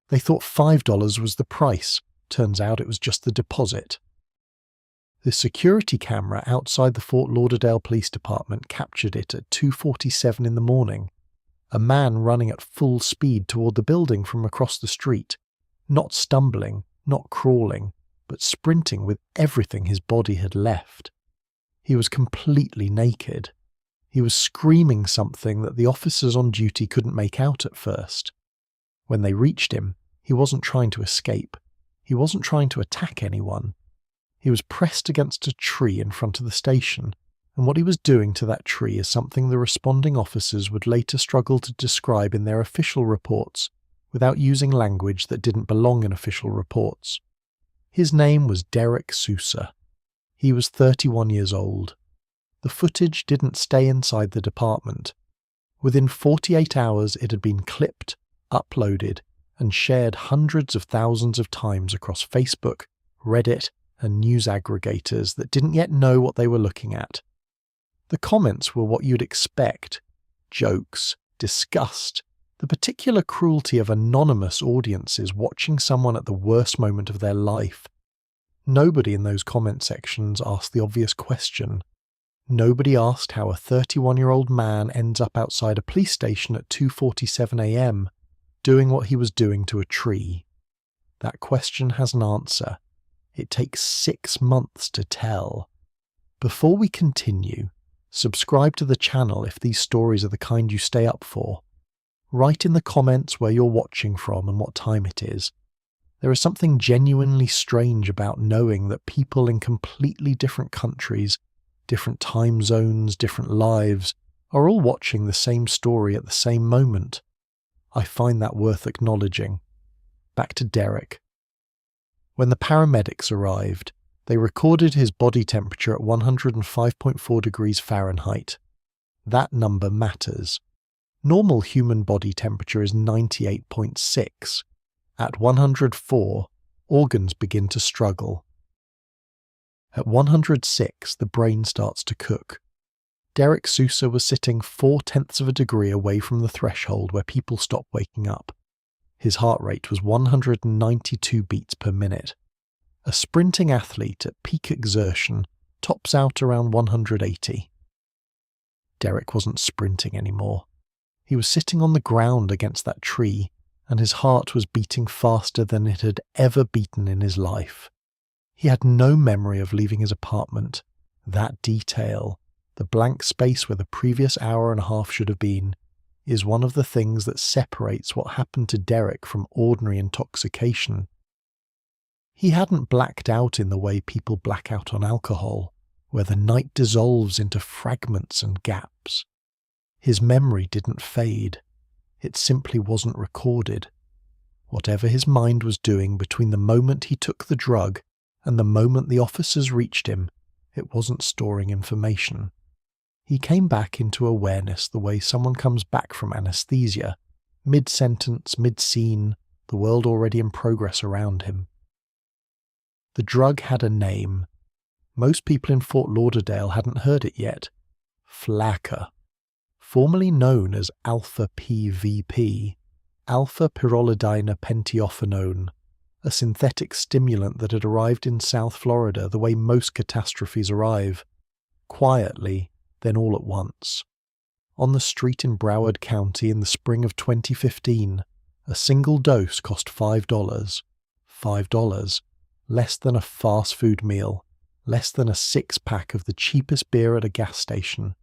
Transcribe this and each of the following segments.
They thought $5 was the price. Turns out it was just the deposit. The security camera outside the Fort Lauderdale Police Department captured it at 2:47 in the morning. A man running at full speed toward the building from across the street, not stumbling, not crawling, but sprinting with everything his body had left. He was completely naked. He was screaming something that the officers on duty couldn't make out at first. When they reached him, he wasn't trying to escape. He wasn't trying to attack anyone. He was pressed against a tree in front of the station, and what he was doing to that tree is something the responding officers would later struggle to describe in their official reports without using language that didn't belong in official reports. His name was Derek Sousa. He was 31 years old. The footage didn't stay inside the department. Within 48 hours it had been clipped, uploaded, and shared hundreds of thousands of times across Facebook, Reddit, and news aggregators that didn't yet know what they were looking at. The comments were what you'd expect: jokes, disgust, the particular cruelty of anonymous audiences watching someone at the worst moment of their life. Nobody in those comment sections asked the obvious question. Nobody asked how a 31-year-old man ends up outside a police station at 2:47 a.m. doing what he was doing to a tree. That question has an answer. It takes 6 months to tell. Before we continue, subscribe to the channel if these stories are the kind you stay up for. Write in the comments where you're watching from and what time it is. There is something genuinely strange about knowing that people in completely different countries, different time zones, different lives, are all watching the same story at the same moment. I find that worth acknowledging. Back to Derek. When the paramedics arrived, they recorded his body temperature at 105.4 degrees Fahrenheit. That number matters. Normal human body temperature is 98.6. At 104, organs begin to struggle. At 106, the brain starts to cook. Derek Sousa was sitting 0.4 of a degree away from the threshold where people stop waking up. His heart rate was 192 beats per minute. A sprinting athlete at peak exertion tops out around 180. Derek wasn't sprinting anymore. He was sitting on the ground against that tree, and his heart was beating faster than it had ever beaten in his life. He had no memory of leaving his apartment. That detail, the blank space where the previous hour and a half should have been, is one of the things that separates what happened to Derek from ordinary intoxication. He hadn't blacked out in the way people black out on alcohol, where the night dissolves into fragments and gaps. His memory didn't fade. It simply wasn't recorded. Whatever his mind was doing between the moment he took the drug and the moment the officers reached him, it wasn't storing information. He came back into awareness the way someone comes back from anesthesia, mid-sentence, mid-scene, the world already in progress around him. The drug had a name. Most people in Fort Lauderdale hadn't heard it yet. Flakka. Formerly known as alpha-PVP, alpha-pyrrolidine pentiophenone, a synthetic stimulant that had arrived in South Florida the way most catastrophes arrive, quietly, then all at once. On the street in Broward County in the spring of 2015, a single dose cost $5. $5, less than a fast food meal, less than a six-pack of the cheapest beer at a gas station.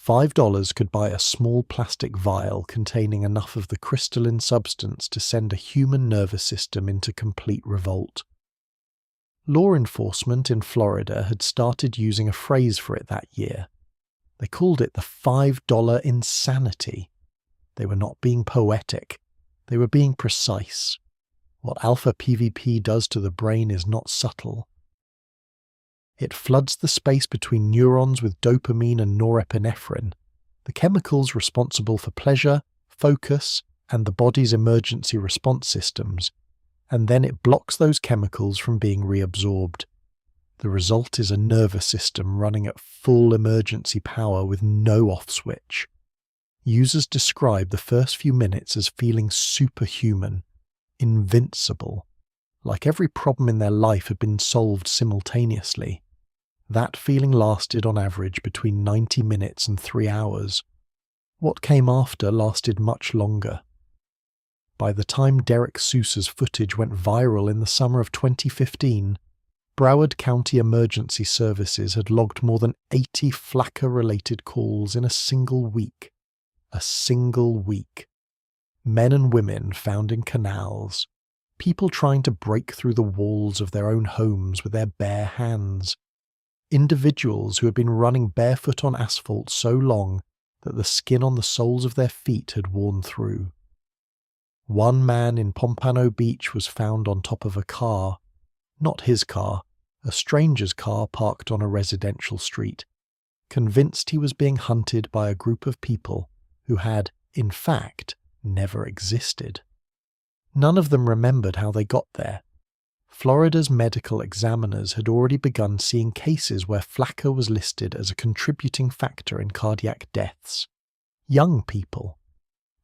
$5 could buy a small plastic vial containing enough of the crystalline substance to send a human nervous system into complete revolt. Law enforcement in Florida had started using a phrase for it that year. They called it the $5 insanity. They were not being poetic. They were being precise. What alpha-PVP does to the brain is not subtle. It floods the space between neurons with dopamine and norepinephrine, the chemicals responsible for pleasure, focus, and the body's emergency response systems, and then it blocks those chemicals from being reabsorbed. The result is a nervous system running at full emergency power with no off switch. Users describe the first few minutes as feeling superhuman. Invincible. Like every problem in their life had been solved simultaneously. That feeling lasted on average between 90 minutes and 3 hours. What came after lasted much longer. By the time Derek Sousa's footage went viral in the summer of 2015, Broward County Emergency Services had logged more than 80 Flakka-related calls in a single week. A single week. Men and women found in canals. People trying to break through the walls of their own homes with their bare hands. Individuals who had been running barefoot on asphalt so long that the skin on the soles of their feet had worn through. One man in Pompano Beach was found on top of a car. Not his car, a stranger's car parked on a residential street, convinced he was being hunted by a group of people who had, in fact, never existed. None of them remembered how they got there. Florida's medical examiners had already begun seeing cases where Flakka was listed as a contributing factor in cardiac deaths. Young people.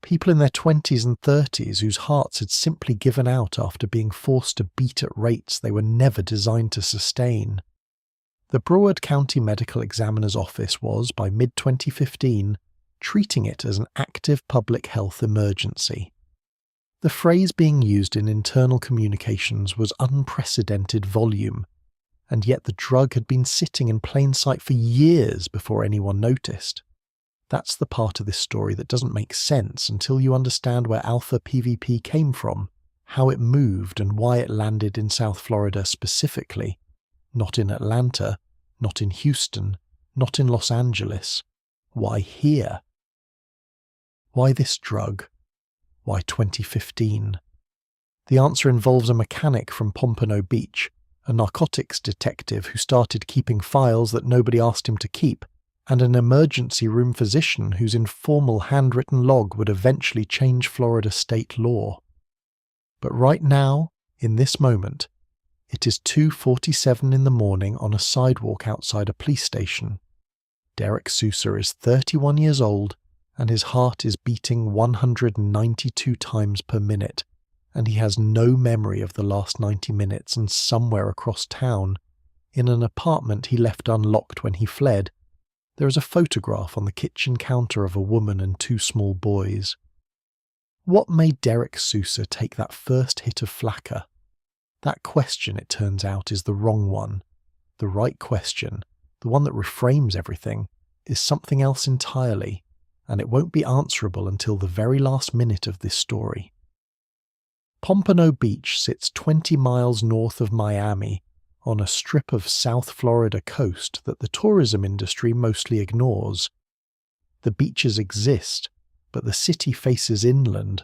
People in their 20s and 30s whose hearts had simply given out after being forced to beat at rates they were never designed to sustain. The Broward County Medical Examiner's Office was, by mid-2015, treating it as an active public health emergency. The phrase being used in internal communications was unprecedented volume, and yet the drug had been sitting in plain sight for years before anyone noticed. That's the part of this story that doesn't make sense until you understand where alpha PVP came from, how it moved and why it landed in South Florida specifically, not in Atlanta, not in Houston, not in Los Angeles. Why here? Why this drug? Why 2015? The answer involves a mechanic from Pompano Beach, a narcotics detective who started keeping files that nobody asked him to keep, and an emergency room physician whose informal handwritten log would eventually change Florida state law. But right now, in this moment, it is 2:47 in the morning on a sidewalk outside a police station. Derek Sousa is 31 years old, and his heart is beating 192 times per minute, and he has no memory of the last 90 minutes, and somewhere across town, in an apartment he left unlocked when he fled, there is a photograph on the kitchen counter of a woman and 2 small boys. What made Derek Sousa take that first hit of Flakka? That question, it turns out, is the wrong one. The right question, the one that reframes everything, is something else entirely, and it won't be answerable until the very last minute of this story. Pompano Beach sits 20 miles north of Miami, on a strip of South Florida coast that the tourism industry mostly ignores. The beaches exist, but the city faces inland,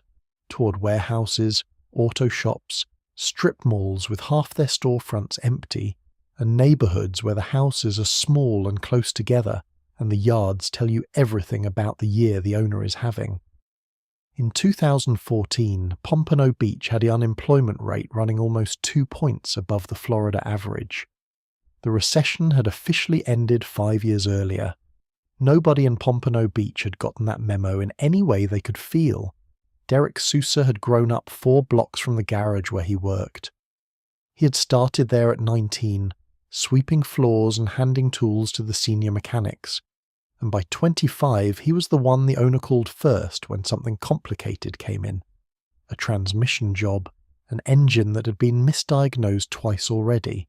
toward warehouses, auto shops, strip malls with half their storefronts empty, and neighborhoods where the houses are small and close together, and the yards tell you everything about the year the owner is having. In 2014, Pompano Beach had the unemployment rate running almost 2 points above the Florida average. The recession had officially ended 5 years earlier. Nobody in Pompano Beach had gotten that memo in any way they could feel. Derek Sousa had grown up 4 blocks from the garage where he worked. He had started there at 19, sweeping floors and handing tools to the senior mechanics. And by 25 he was the one the owner called first when something complicated came in. A transmission job, an engine that had been misdiagnosed twice already.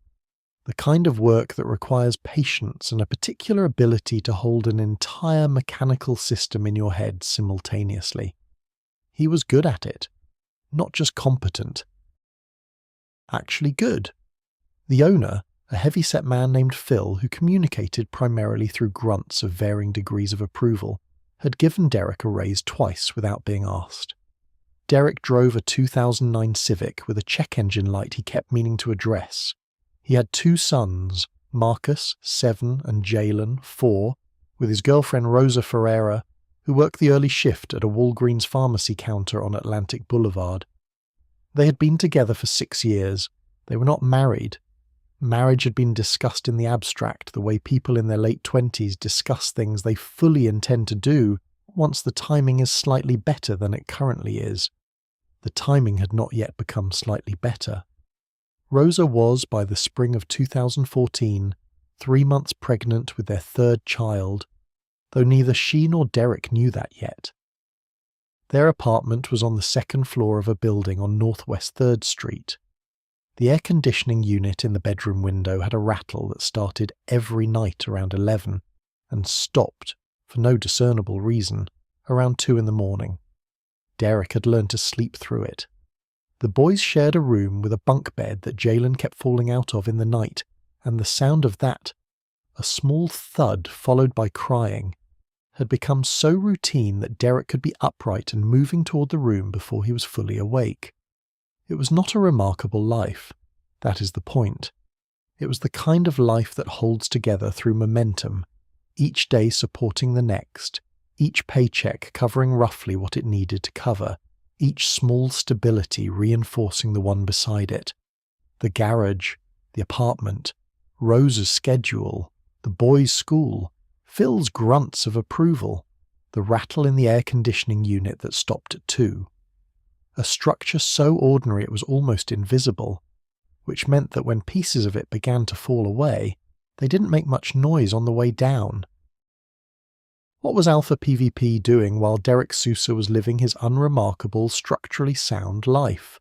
The kind of work that requires patience and a particular ability to hold an entire mechanical system in your head simultaneously. He was good at it. Not just competent. Actually good. The owner, a heavy-set man named Phil who communicated primarily through grunts of varying degrees of approval, had given Derek a raise twice without being asked. Derek drove a 2009 Civic with a check engine light he kept meaning to address. He had 2 sons, Marcus, 7, and Jalen, 4, with his girlfriend Rosa Ferreira, who worked the early shift at a Walgreens pharmacy counter on Atlantic Boulevard. They had been together for 6 years. They were not married. Marriage had been discussed in the abstract, the way people in their late 20s discuss things they fully intend to do once the timing is slightly better than it currently is. The timing had not yet become slightly better. Rosa was, by the spring of 2014, 3 months pregnant with their third child, though neither she nor Derek knew that yet. Their apartment was on the second floor of a building on Northwest 3rd Street. The air conditioning unit in the bedroom window had a rattle that started every night around 11 and stopped, for no discernible reason, around 2 in the morning. Derek had learned to sleep through it. The boys shared a room with a bunk bed that Jalen kept falling out of in the night, and the sound of that, a small thud followed by crying, had become so routine that Derek could be upright and moving toward the room before he was fully awake. It was not a remarkable life. That is the point. It was the kind of life that holds together through momentum, each day supporting the next, each paycheck covering roughly what it needed to cover, each small stability reinforcing the one beside it. The garage, the apartment, Rosa's schedule, the boys' school, Phil's grunts of approval, the rattle in the air conditioning unit that stopped at 2. A structure so ordinary it was almost invisible, which meant that when pieces of it began to fall away, they didn't make much noise on the way down. What was Alpha PvP doing while Derek Sousa was living his unremarkable, structurally sound life?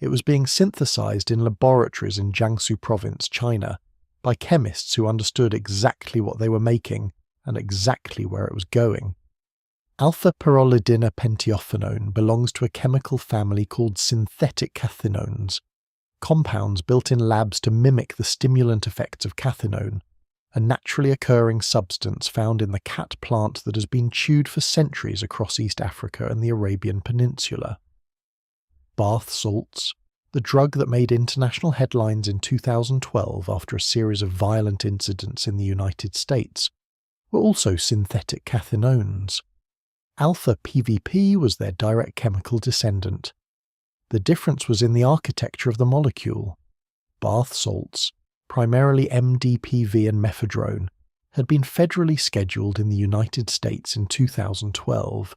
It was being synthesized in laboratories in Jiangsu province, China, by chemists who understood exactly what they were making and exactly where it was going. Alpha-pyrrolidina pentiophenone belongs to a chemical family called synthetic cathinones, compounds built in labs to mimic the stimulant effects of cathinone, a naturally occurring substance found in the cat plant that has been chewed for centuries across East Africa and the Arabian Peninsula. Bath salts, the drug that made international headlines in 2012 after a series of violent incidents in the United States, were also synthetic cathinones. Alpha PvP was their direct chemical descendant. The difference was in the architecture of the molecule. Bath salts, primarily MDPV and mephedrone, had been federally scheduled in the United States in 2012,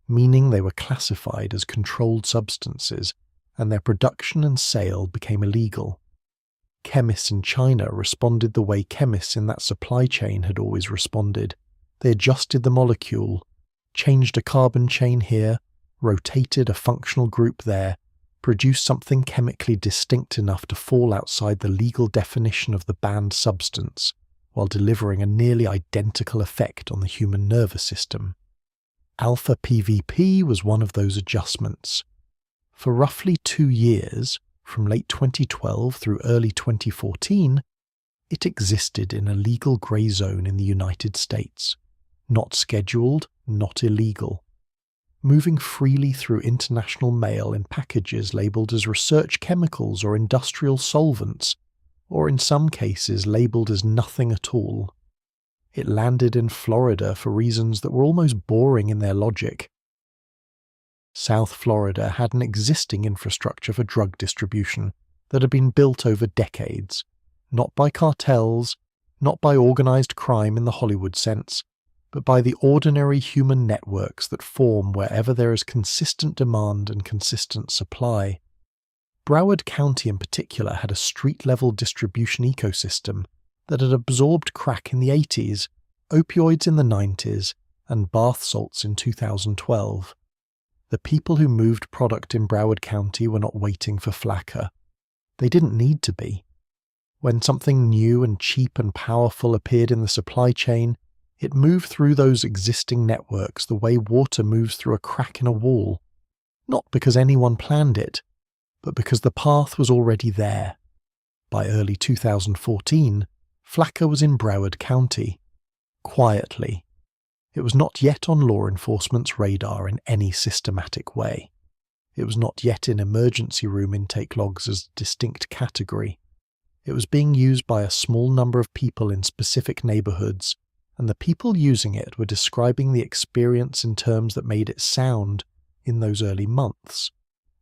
meaning they were classified as controlled substances, and their production and sale became illegal. Chemists in China responded the way chemists in that supply chain had always responded. They adjusted the molecule, changed a carbon chain here, rotated a functional group there, produced something chemically distinct enough to fall outside the legal definition of the banned substance, while delivering a nearly identical effect on the human nervous system. Alpha PvP was one of those adjustments. For roughly 2 years, from late 2012 through early 2014, it existed in a legal grey zone in the United States. Not scheduled, not illegal. Moving freely through international mail in packages labelled as research chemicals or industrial solvents, or in some cases labelled as nothing at all. It landed in Florida for reasons that were almost boring in their logic. South Florida had an existing infrastructure for drug distribution that had been built over decades, not by cartels, not by organised crime in the Hollywood sense, but by the ordinary human networks that form wherever there is consistent demand and consistent supply. Broward County in particular had a street-level distribution ecosystem that had absorbed crack in the 80s, opioids in the 90s, and bath salts in 2012. The people who moved product in Broward County were not waiting for Flakka. They didn't need to be. When something new and cheap and powerful appeared in the supply chain, it moved through those existing networks the way water moves through a crack in a wall, not because anyone planned it, but because the path was already there. By early 2014, Flakka was in Broward County. Quietly. It was not yet on law enforcement's radar in any systematic way. It was not yet in emergency room intake logs as a distinct category. It was being used by a small number of people in specific neighborhoods, and the people using it were describing the experience in terms that made it sound, in those early months,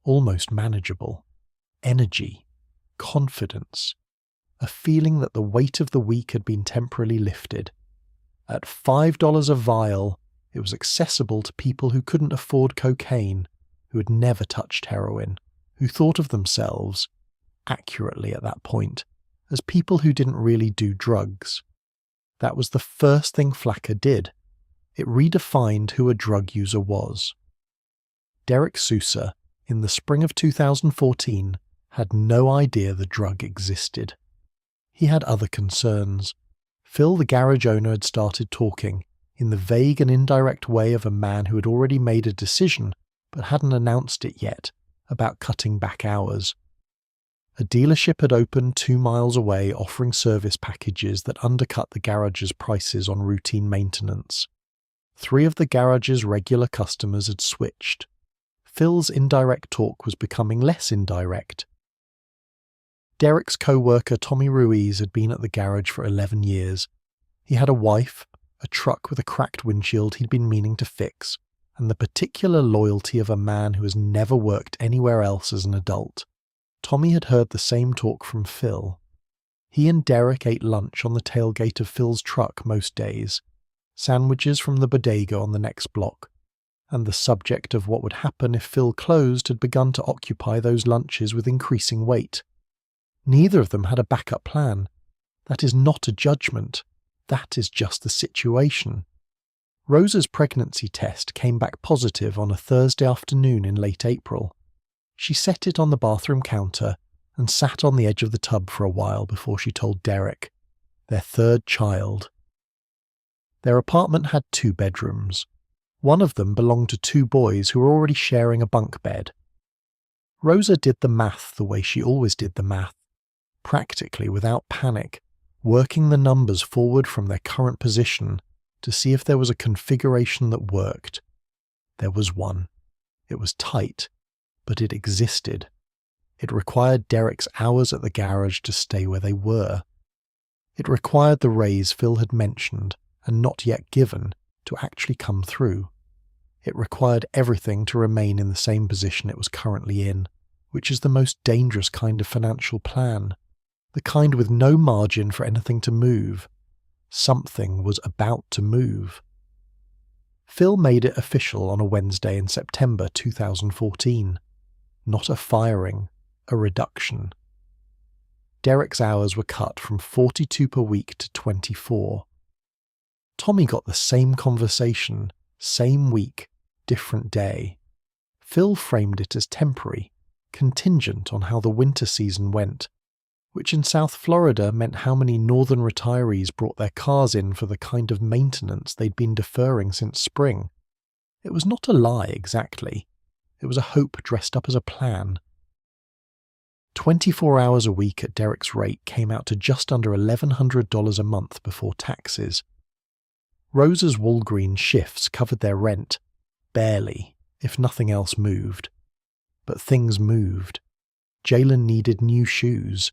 almost manageable. Energy, confidence, a feeling that the weight of the week had been temporarily lifted. At $5 a vial, it was accessible to people who couldn't afford cocaine, who had never touched heroin, who thought of themselves, accurately at that point, as people who didn't really do drugs. That was the first thing Flakka did. It redefined who a drug user was. Derek Sousa, in the spring of 2014, had no idea the drug existed. He had other concerns. Phil, the garage owner, had started talking, in the vague and indirect way of a man who had already made a decision but hadn't announced it yet, about cutting back hours. A dealership had opened 2 miles away offering service packages that undercut the garage's prices on routine maintenance. 3 of the garage's regular customers had switched. Phil's indirect talk was becoming less indirect. Derek's co-worker Tommy Ruiz had been at the garage for 11 years. He had a wife, a truck with a cracked windshield he'd been meaning to fix, and the particular loyalty of a man who has never worked anywhere else as an adult. Tommy had heard the same talk from Phil. He and Derek ate lunch on the tailgate of Phil's truck most days, sandwiches from the bodega on the next block, and the subject of what would happen if Phil closed had begun to occupy those lunches with increasing weight. Neither of them had a backup plan. That is not a judgment. That is just the situation. Rosa's pregnancy test came back positive on a Thursday afternoon in late April. She set it on the bathroom counter and sat on the edge of the tub for a while before she told Derek, their 3rd child. Their apartment had 2 bedrooms. One of them belonged to 2 boys who were already sharing a bunk bed. Rosa did the math the way she always did the math, practically without panic, working the numbers forward from their current position to see if there was a configuration that worked. There was one. It was tight, but it existed. It required Derek's hours at the garage to stay where they were. It required the raise Phil had mentioned and not yet given to actually come through. It required everything to remain in the same position it was currently in, which is the most dangerous kind of financial plan. The kind with no margin for anything to move. Something was about to move. Phil made it official on a Wednesday in September 2014. Not a firing, a reduction. Derek's hours were cut from 42 per week to 24. Tommy got the same conversation, same week, different day. Phil framed it as temporary, contingent on how the winter season went, which in South Florida meant how many northern retirees brought their cars in for the kind of maintenance they'd been deferring since spring. It was not a lie exactly. It was a hope dressed up as a plan. 24 hours a week at Derek's rate came out to just under $1,100 a month before taxes. Rosa's Walgreens shifts covered their rent, barely, if nothing else moved. But things moved. Jalen needed new shoes.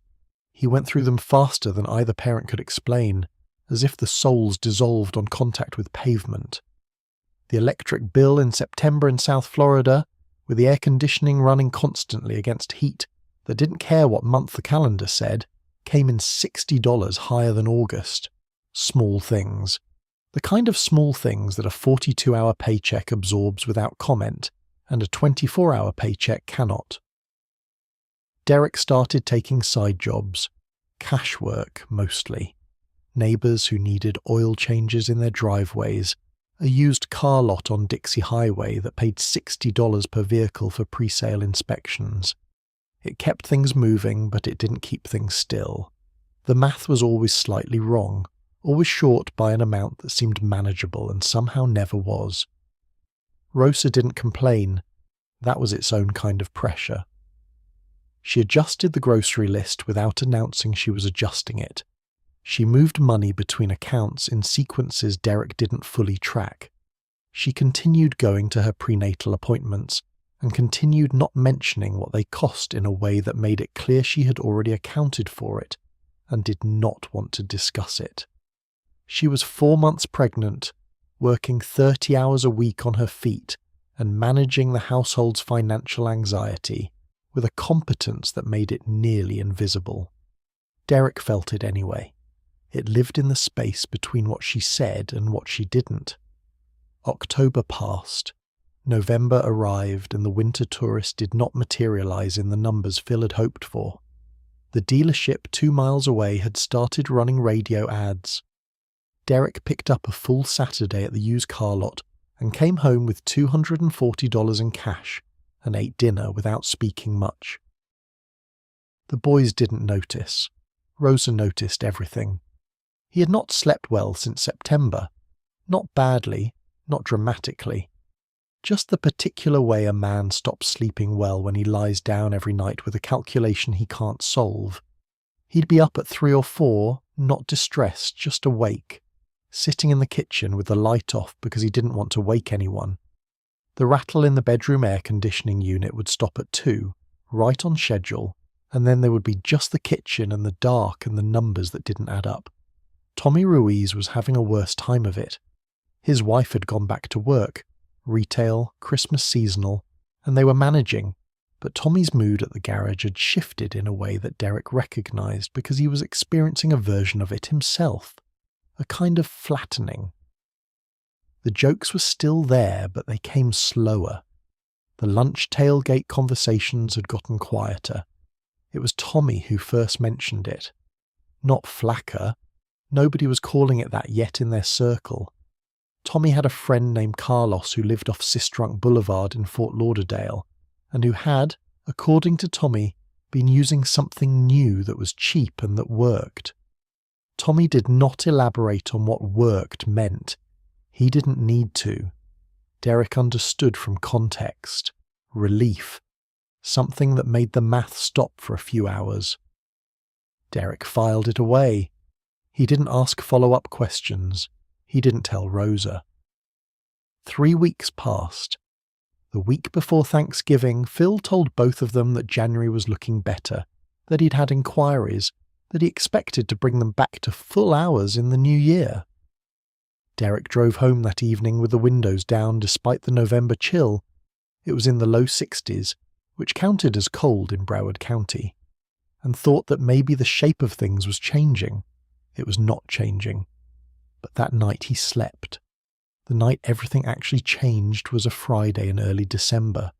He went through them faster than either parent could explain, as if the soles dissolved on contact with pavement. The electric bill in September in South Florida, with the air conditioning running constantly against heat that didn't care what month the calendar said, came in $60 higher than August. Small things. The kind of small things that a 42-hour paycheck absorbs without comment, and a 24-hour paycheck cannot. Derek started taking side jobs, cash work mostly, neighbours who needed oil changes in their driveways, a used car lot on Dixie Highway that paid $60 per vehicle for pre-sale inspections. It kept things moving, but it didn't keep things still. The math was always slightly wrong, always short by an amount that seemed manageable and somehow never was. Rosa didn't complain. That was its own kind of pressure. She adjusted the grocery list without announcing she was adjusting it. She moved money between accounts in sequences Derek didn't fully track. She continued going to her prenatal appointments and continued not mentioning what they cost in a way that made it clear she had already accounted for it and did not want to discuss it. She was 4 months pregnant, working 30 hours a week on her feet and managing the household's financial anxiety with a competence that made it nearly invisible. Derek felt it anyway. It lived in the space between what she said and what she didn't. October passed. November arrived and the winter tourist did not materialize in the numbers Phil had hoped for. The dealership 2 miles away had started running radio ads. Derek picked up a full Saturday at the used car lot and came home with $240 in cash and ate dinner without speaking much. The boys didn't notice. Rosa noticed everything. He had not slept well since September. Not badly, not dramatically. Just the particular way a man stops sleeping well when he lies down every night with a calculation he can't solve. He'd be up at 3 or 4, not distressed, just awake, sitting in the kitchen with the light off because he didn't want to wake anyone. The rattle in the bedroom air conditioning unit would stop at 2, right on schedule, and then there would be just the kitchen and the dark and the numbers that didn't add up. Tommy Ruiz was having a worse time of it. His wife had gone back to work, retail, Christmas seasonal, and they were managing, but Tommy's mood at the garage had shifted in a way that Derek recognized because he was experiencing a version of it himself, a kind of flattening. The jokes were still there, but they came slower. The lunch tailgate conversations had gotten quieter. It was Tommy who first mentioned it. Not Flakka. Nobody was calling it that yet in their circle. Tommy had a friend named Carlos who lived off Sistrunk Boulevard in Fort Lauderdale, and who had, according to Tommy, been using something new that was cheap and that worked. Tommy did not elaborate on what worked meant. He didn't need to. Derek understood from context. Relief. Something that made the math stop for a few hours. Derek filed it away. He didn't ask follow-up questions. He didn't tell Rosa. 3 weeks passed. The week before Thanksgiving, Phil told both of them that January was looking better, that he'd had inquiries, that he expected to bring them back to full hours in the new year. Derek drove home that evening with the windows down despite the November chill. It was in the low 60s, which counted as cold in Broward County, and thought that maybe the shape of things was changing. It was not changing. But that night he slept. The night everything actually changed was a Friday in early December.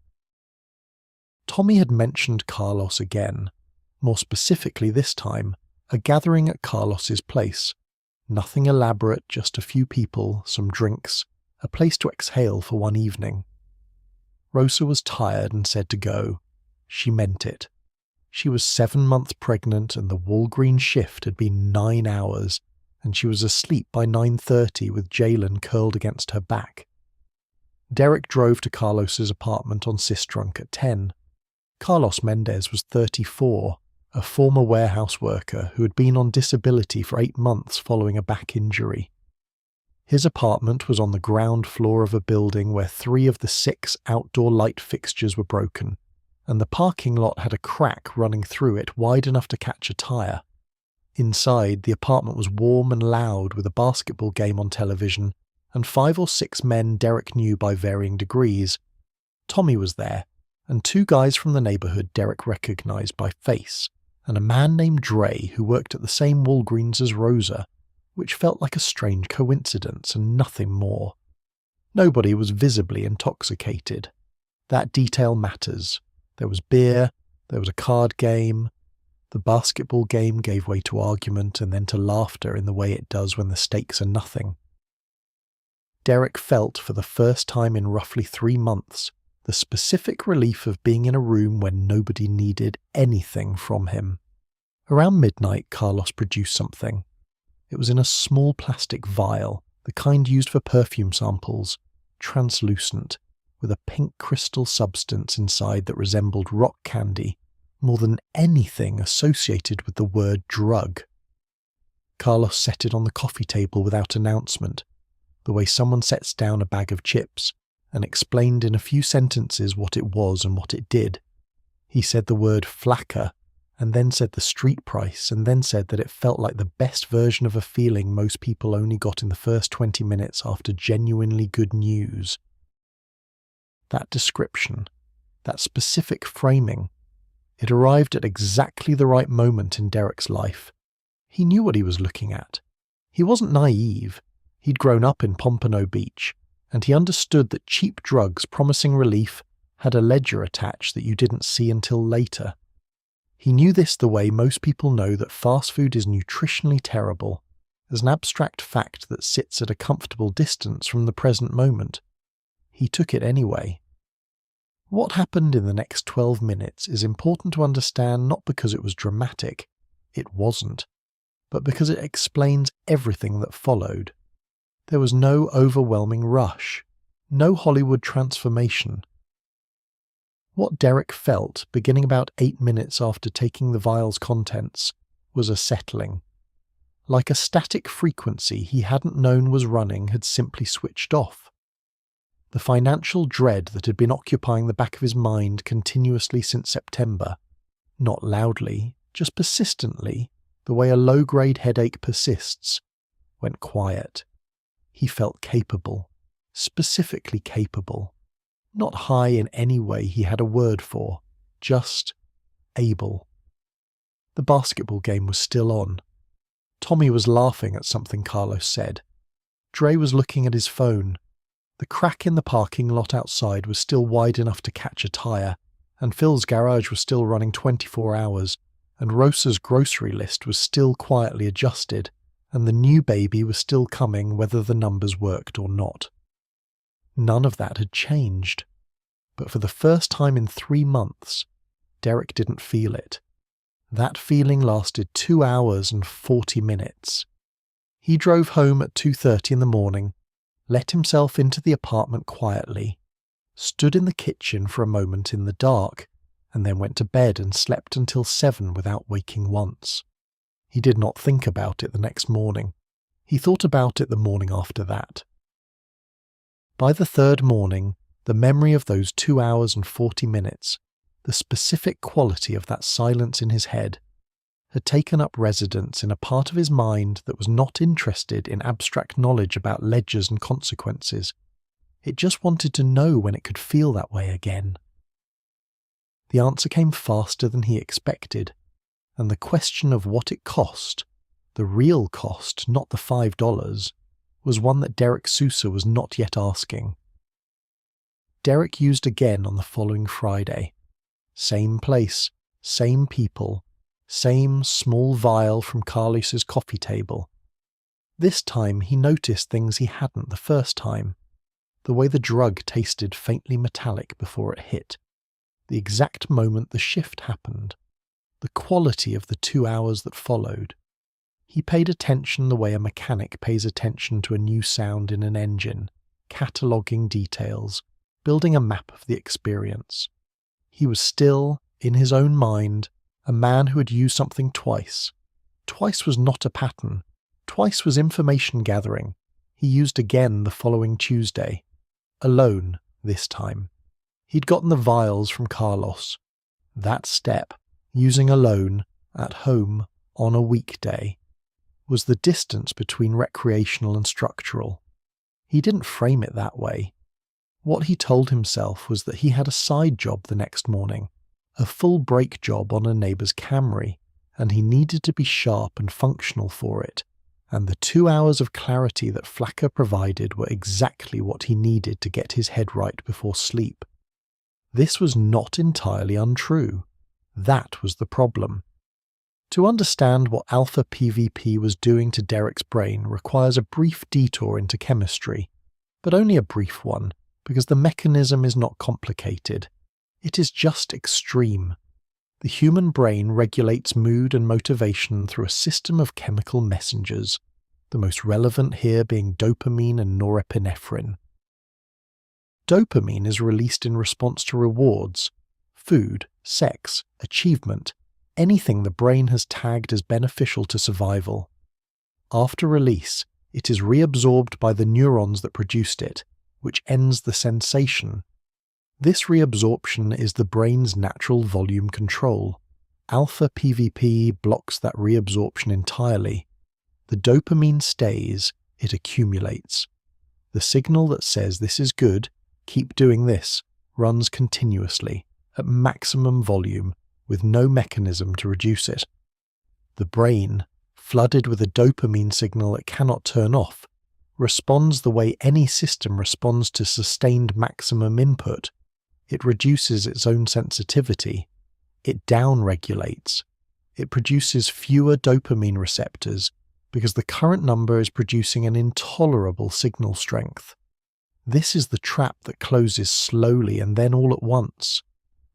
Tommy had mentioned Carlos again, more specifically this time, a gathering at Carlos's place. Nothing elaborate, just a few people, some drinks, a place to exhale for one evening. Rosa was tired and said to go. She meant it. She was 7 months pregnant and the Walgreen shift had been 9 hours, and she was asleep by 9:30 with Jalen curled against her back. Derek drove to Carlos's apartment on Sistrunk at 10. Carlos Mendez was 34, a former warehouse worker who had been on disability for 8 months following a back injury. His apartment was on the ground floor of a building where 3 of the 6 outdoor light fixtures were broken, and the parking lot had a crack running through it wide enough to catch a tire. Inside, the apartment was warm and loud with a basketball game on television, and 5 or 6 men Derek knew by varying degrees. Tommy was there, and 2 guys from the neighborhood Derek recognized by face, and a man named Dre who worked at the same Walgreens as Rosa, which felt like a strange coincidence and nothing more. Nobody was visibly intoxicated. That detail matters. There was beer, there was a card game. The basketball game gave way to argument and then to laughter in the way it does when the stakes are nothing. Derek felt for the first time in roughly 3 months the specific relief of being in a room when nobody needed anything from him. Around midnight, Carlos produced something. It was in a small plastic vial, the kind used for perfume samples, translucent, with a pink crystal substance inside that resembled rock candy, more than anything associated with the word drug. Carlos set it on the coffee table without announcement, the way someone sets down a bag of chips, and explained in a few sentences what it was and what it did. He said the word Flakka, and then said the street price, and then said that it felt like the best version of a feeling most people only got in the first 20 minutes after genuinely good news. That description, that specific framing, it arrived at exactly the right moment in Derek's life. He knew what he was looking at. He wasn't naive. He'd grown up in Pompano Beach, and he understood that cheap drugs promising relief had a ledger attached that you didn't see until later. He knew this the way most people know that fast food is nutritionally terrible, as an abstract fact that sits at a comfortable distance from the present moment. He took it anyway. What happened in the next 12 minutes is important to understand not because it was dramatic, it wasn't, but because it explains everything that followed. There was no overwhelming rush, no Hollywood transformation. What Derek felt, beginning about 8 minutes after taking the vial's contents, was a settling. Like a static frequency he hadn't known was running had simply switched off. The financial dread that had been occupying the back of his mind continuously since September, not loudly, just persistently, the way a low-grade headache persists, went quiet. He felt capable, specifically capable. Not high in any way he had a word for, just able. The basketball game was still on. Tommy was laughing at something Carlos said. Dre was looking at his phone. The crack in the parking lot outside was still wide enough to catch a tyre, and Phil's garage was still running 24 hours, and Rosa's grocery list was still quietly adjusted, and the new baby was still coming whether the numbers worked or not. None of that had changed. But for the first time in 3 months, Derek didn't feel it. That feeling lasted 2 hours and 40 minutes. He drove home at 2:30 in the morning, let himself into the apartment quietly, stood in the kitchen for a moment in the dark, and then went to bed and slept until 7 without waking once. He did not think about it the next morning. He thought about it the morning after that. By the third morning, the memory of those 2 hours and 40 minutes, the specific quality of that silence in his head, had taken up residence in a part of his mind that was not interested in abstract knowledge about ledgers and consequences. It just wanted to know when it could feel that way again. The answer came faster than he expected, and the question of what it cost, the real cost, not the $5, was one that Derek Sousa was not yet asking. Derek used again on the following Friday. Same place, same people, same small vial from Carlos's coffee table. This time he noticed things he hadn't the first time. The way the drug tasted faintly metallic before it hit. The exact moment the shift happened. The quality of the 2 hours that followed. He paid attention the way a mechanic pays attention to a new sound in an engine, cataloguing details, building a map of the experience. He was still, in his own mind, a man who had used something twice. Twice was not a pattern. Twice was information gathering. He used again the following Tuesday. Alone, this time. He'd gotten the vials from Carlos. That step, using alone, at home, on a weekday, was the distance between recreational and structural. He didn't frame it that way. What he told himself was that he had a side job the next morning, a full brake job on a neighbour's Camry, and he needed to be sharp and functional for it, and the 2 hours of clarity that Flakka provided were exactly what he needed to get his head right before sleep. This was not entirely untrue. That was the problem. To understand what alpha PvP was doing to Derek's brain requires a brief detour into chemistry, but only a brief one, because the mechanism is not complicated. It is just extreme. The human brain regulates mood and motivation through a system of chemical messengers, the most relevant here being dopamine and norepinephrine. Dopamine is released in response to rewards, food, sex, achievement, anything the brain has tagged as beneficial to survival. After release, it is reabsorbed by the neurons that produced it, which ends the sensation. This reabsorption is the brain's natural volume control. Alpha PvP blocks that reabsorption entirely. The dopamine stays, it accumulates. The signal that says this is good, keep doing this, runs continuously, at maximum volume, with no mechanism to reduce it. The brain, flooded with a dopamine signal it cannot turn off, responds the way any system responds to sustained maximum input. It reduces its own sensitivity. It downregulates. It produces fewer dopamine receptors because the current number is producing an intolerable signal strength. This is the trap that closes slowly and then all at once.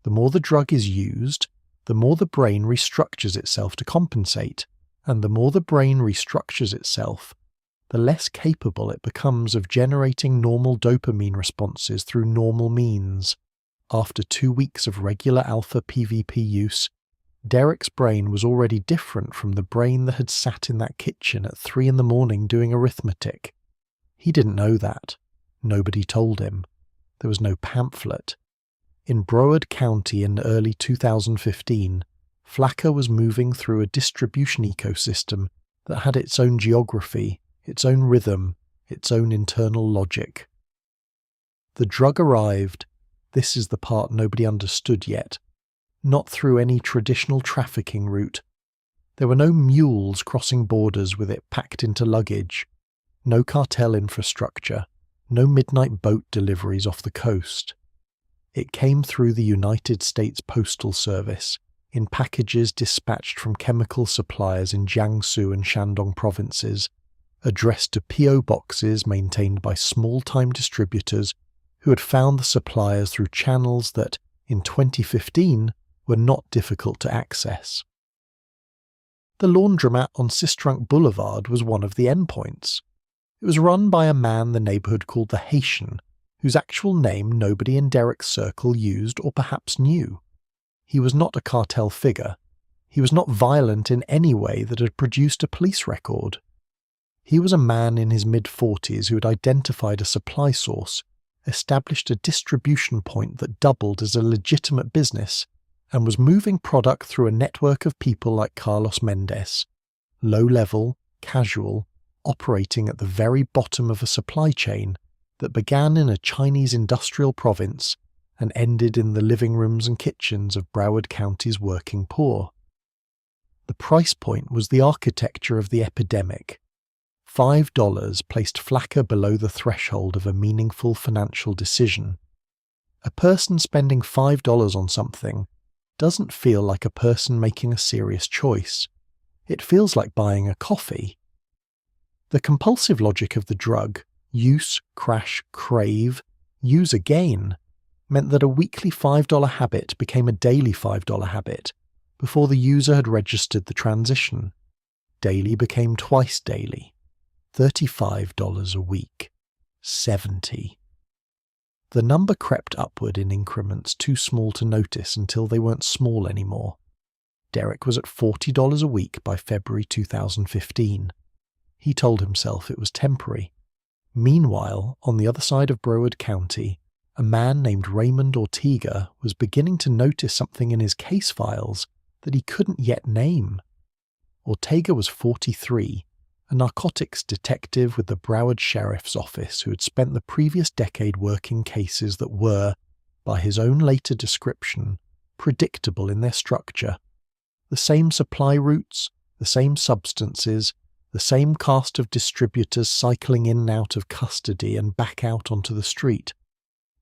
The more the drug is used, the more the brain restructures itself to compensate, and the more the brain restructures itself, the less capable it becomes of generating normal dopamine responses through normal means. After 2 weeks of regular alpha PVP use, Derek's brain was already different from the brain that had sat in that kitchen at 3 a.m. doing arithmetic. He didn't know that. Nobody told him. There was no pamphlet. In Broward County in early 2015, Flakka was moving through a distribution ecosystem that had its own geography, its own rhythm, its own internal logic. The drug arrived. This is the part nobody understood yet. Not through any traditional trafficking route. There were no mules crossing borders with it packed into luggage. No cartel infrastructure. No midnight boat deliveries off the coast. It came through the United States Postal Service, in packages dispatched from chemical suppliers in Jiangsu and Shandong provinces, addressed to P.O. boxes maintained by small-time distributors who had found the suppliers through channels that, in 2015, were not difficult to access. The laundromat on Sistrunk Boulevard was one of the endpoints. It was run by a man the neighbourhood called the Haitian, whose actual name nobody in Derek's circle used or perhaps knew. He was not a cartel figure. He was not violent in any way that had produced a police record. He was a man in his mid-40s who had identified a supply source, established a distribution point that doubled as a legitimate business, and was moving product through a network of people like Carlos Mendez, low-level, casual, operating at the very bottom of a supply chain that began in a Chinese industrial province and ended in the living rooms and kitchens of Broward County's working poor. The price point was the architecture of the epidemic. $5 placed Flakka below the threshold of a meaningful financial decision. A person spending $5 on something doesn't feel like a person making a serious choice. It feels like buying a coffee. The compulsive logic of the drug, use, crash, crave, use again, meant that a weekly $5 habit became a daily $5 habit before the user had registered the transition. Daily became twice daily. $35 a week. 70. The number crept upward in increments too small to notice until they weren't small anymore. Derek was at $40 a week by February 2015. He told himself it was temporary. Meanwhile, on the other side of Broward County, a man named Raymond Ortega was beginning to notice something in his case files that he couldn't yet name. Ortega was 43, a narcotics detective with the Broward Sheriff's Office who had spent the previous decade working cases that were, by his own later description, predictable in their structure. The same supply routes, the same substances, the same cast of distributors cycling in and out of custody and back out onto the street.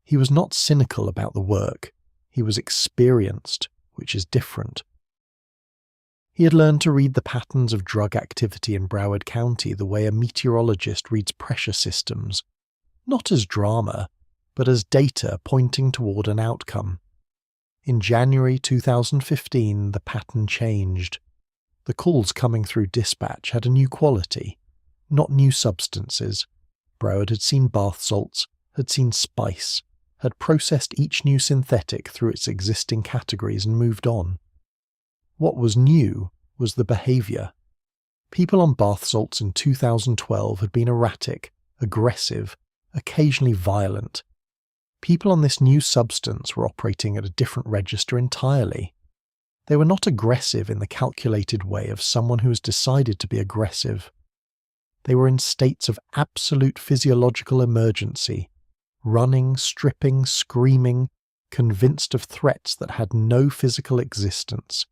He was not cynical about the work. He was experienced, which is different. He had learned to read the patterns of drug activity in Broward County the way a meteorologist reads pressure systems, not as drama, but as data pointing toward an outcome. In January 2015, the pattern changed. The calls coming through dispatch had a new quality, not new substances. Broward had seen bath salts, had seen spice, had processed each new synthetic through its existing categories and moved on. What was new was the behaviour. People on bath salts in 2012 had been erratic, aggressive, occasionally violent. People on this new substance were operating at a different register entirely. They were not aggressive in the calculated way of someone who has decided to be aggressive. They were in states of absolute physiological emergency, running, stripping, screaming, convinced of threats that had no physical existence,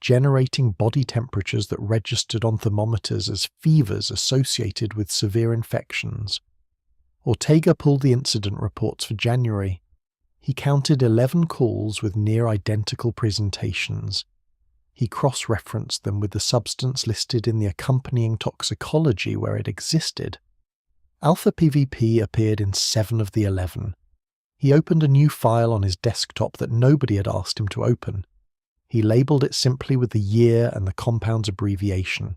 generating body temperatures that registered on thermometers as fevers associated with severe infections. Ortega pulled the incident reports for January. He counted 11 calls with near-identical presentations. He cross-referenced them with the substance listed in the accompanying toxicology where it existed. Alpha-PVP appeared in 7 of the 11. He opened a new file on his desktop that nobody had asked him to open. He labelled it simply with the year and the compound's abbreviation.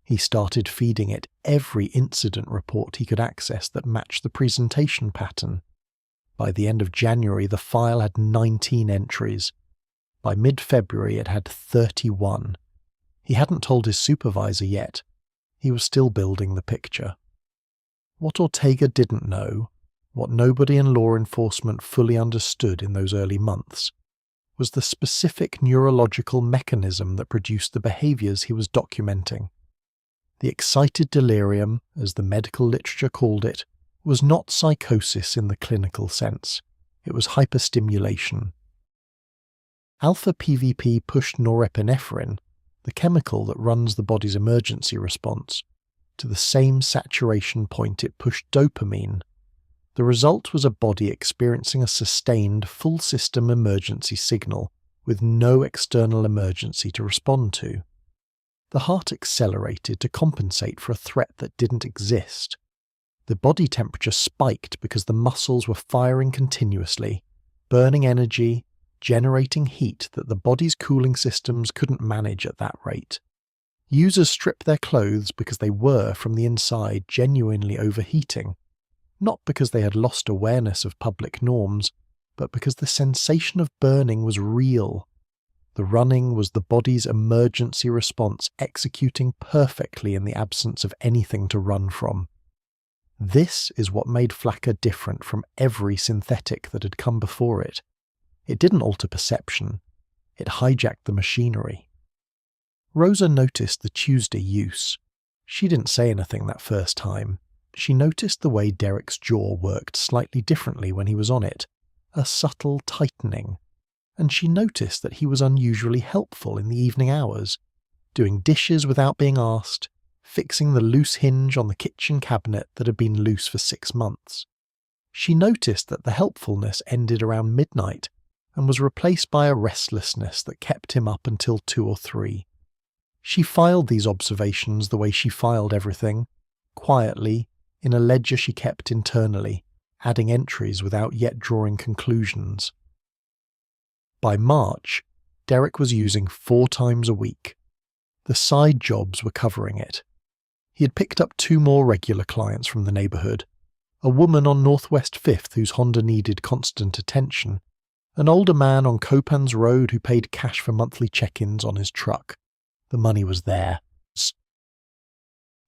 He started feeding it every incident report he could access that matched the presentation pattern. By the end of January, the file had 19 entries. By mid-February, it had 31. He hadn't told his supervisor yet. He was still building the picture. What Ortega didn't know, what nobody in law enforcement fully understood in those early months, was the specific neurological mechanism that produced the behaviours he was documenting. The excited delirium, as the medical literature called it, was not psychosis in the clinical sense. It was hyperstimulation. Alpha-PVP pushed norepinephrine, the chemical that runs the body's emergency response, to the same saturation point it pushed dopamine. The result was a body experiencing a sustained full-system emergency signal with no external emergency to respond to. The heart accelerated to compensate for a threat that didn't exist. The body temperature spiked because the muscles were firing continuously, burning energy, generating heat that the body's cooling systems couldn't manage at that rate. Users stripped their clothes because they were, from the inside, genuinely overheating, not because they had lost awareness of public norms, but because the sensation of burning was real. The running was the body's emergency response executing perfectly in the absence of anything to run from. This is what made Flakka different from every synthetic that had come before it. It didn't alter perception. It hijacked the machinery. Rosa noticed the Tuesday use. She didn't say anything that first time. She noticed the way Derek's jaw worked slightly differently when he was on it, a subtle tightening. And she noticed that he was unusually helpful in the evening hours, doing dishes without being asked, fixing the loose hinge on the kitchen cabinet that had been loose for 6 months. She noticed that the helpfulness ended around midnight and was replaced by a restlessness that kept him up until 2 or 3. She filed these observations the way she filed everything, quietly, in a ledger she kept internally, adding entries without yet drawing conclusions. By March, Derek was using 4 times a week. The side jobs were covering it. He had picked up 2 more regular clients from the neighbourhood, a woman on Northwest 5th whose Honda needed constant attention, an older man on Copan's Road who paid cash for monthly check-ins on his truck. The money was there.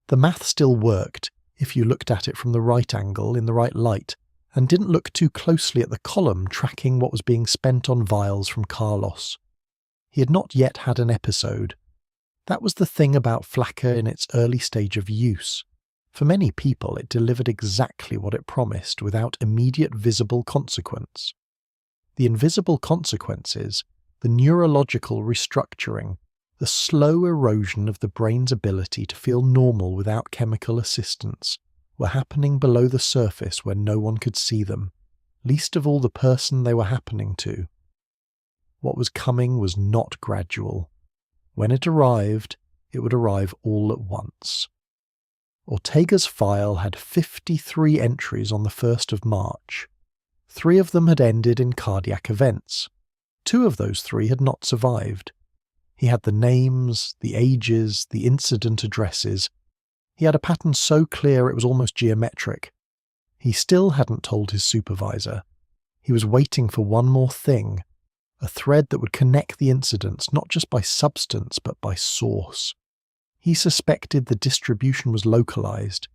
The math still worked if you looked at it from the right angle in the right light, and didn't look too closely at the column tracking what was being spent on vials from Carlos. He had not yet had an episode. That was the thing about Flakka in its early stage of use. For many people, it delivered exactly what it promised without immediate visible consequence. The invisible consequences, the neurological restructuring, the slow erosion of the brain's ability to feel normal without chemical assistance, were happening below the surface where no one could see them, least of all the person they were happening to. What was coming was not gradual. When it arrived, it would arrive all at once. Ortega's file had 53 entries on the 1st of March. 3 of them had ended in cardiac events. 2 of those 3 had not survived. He had the names, the ages, the incident addresses. He had a pattern so clear it was almost geometric. He still hadn't told his supervisor. He was waiting for one more thing, a thread that would connect the incidents not just by substance but by source. He suspected the distribution was localized.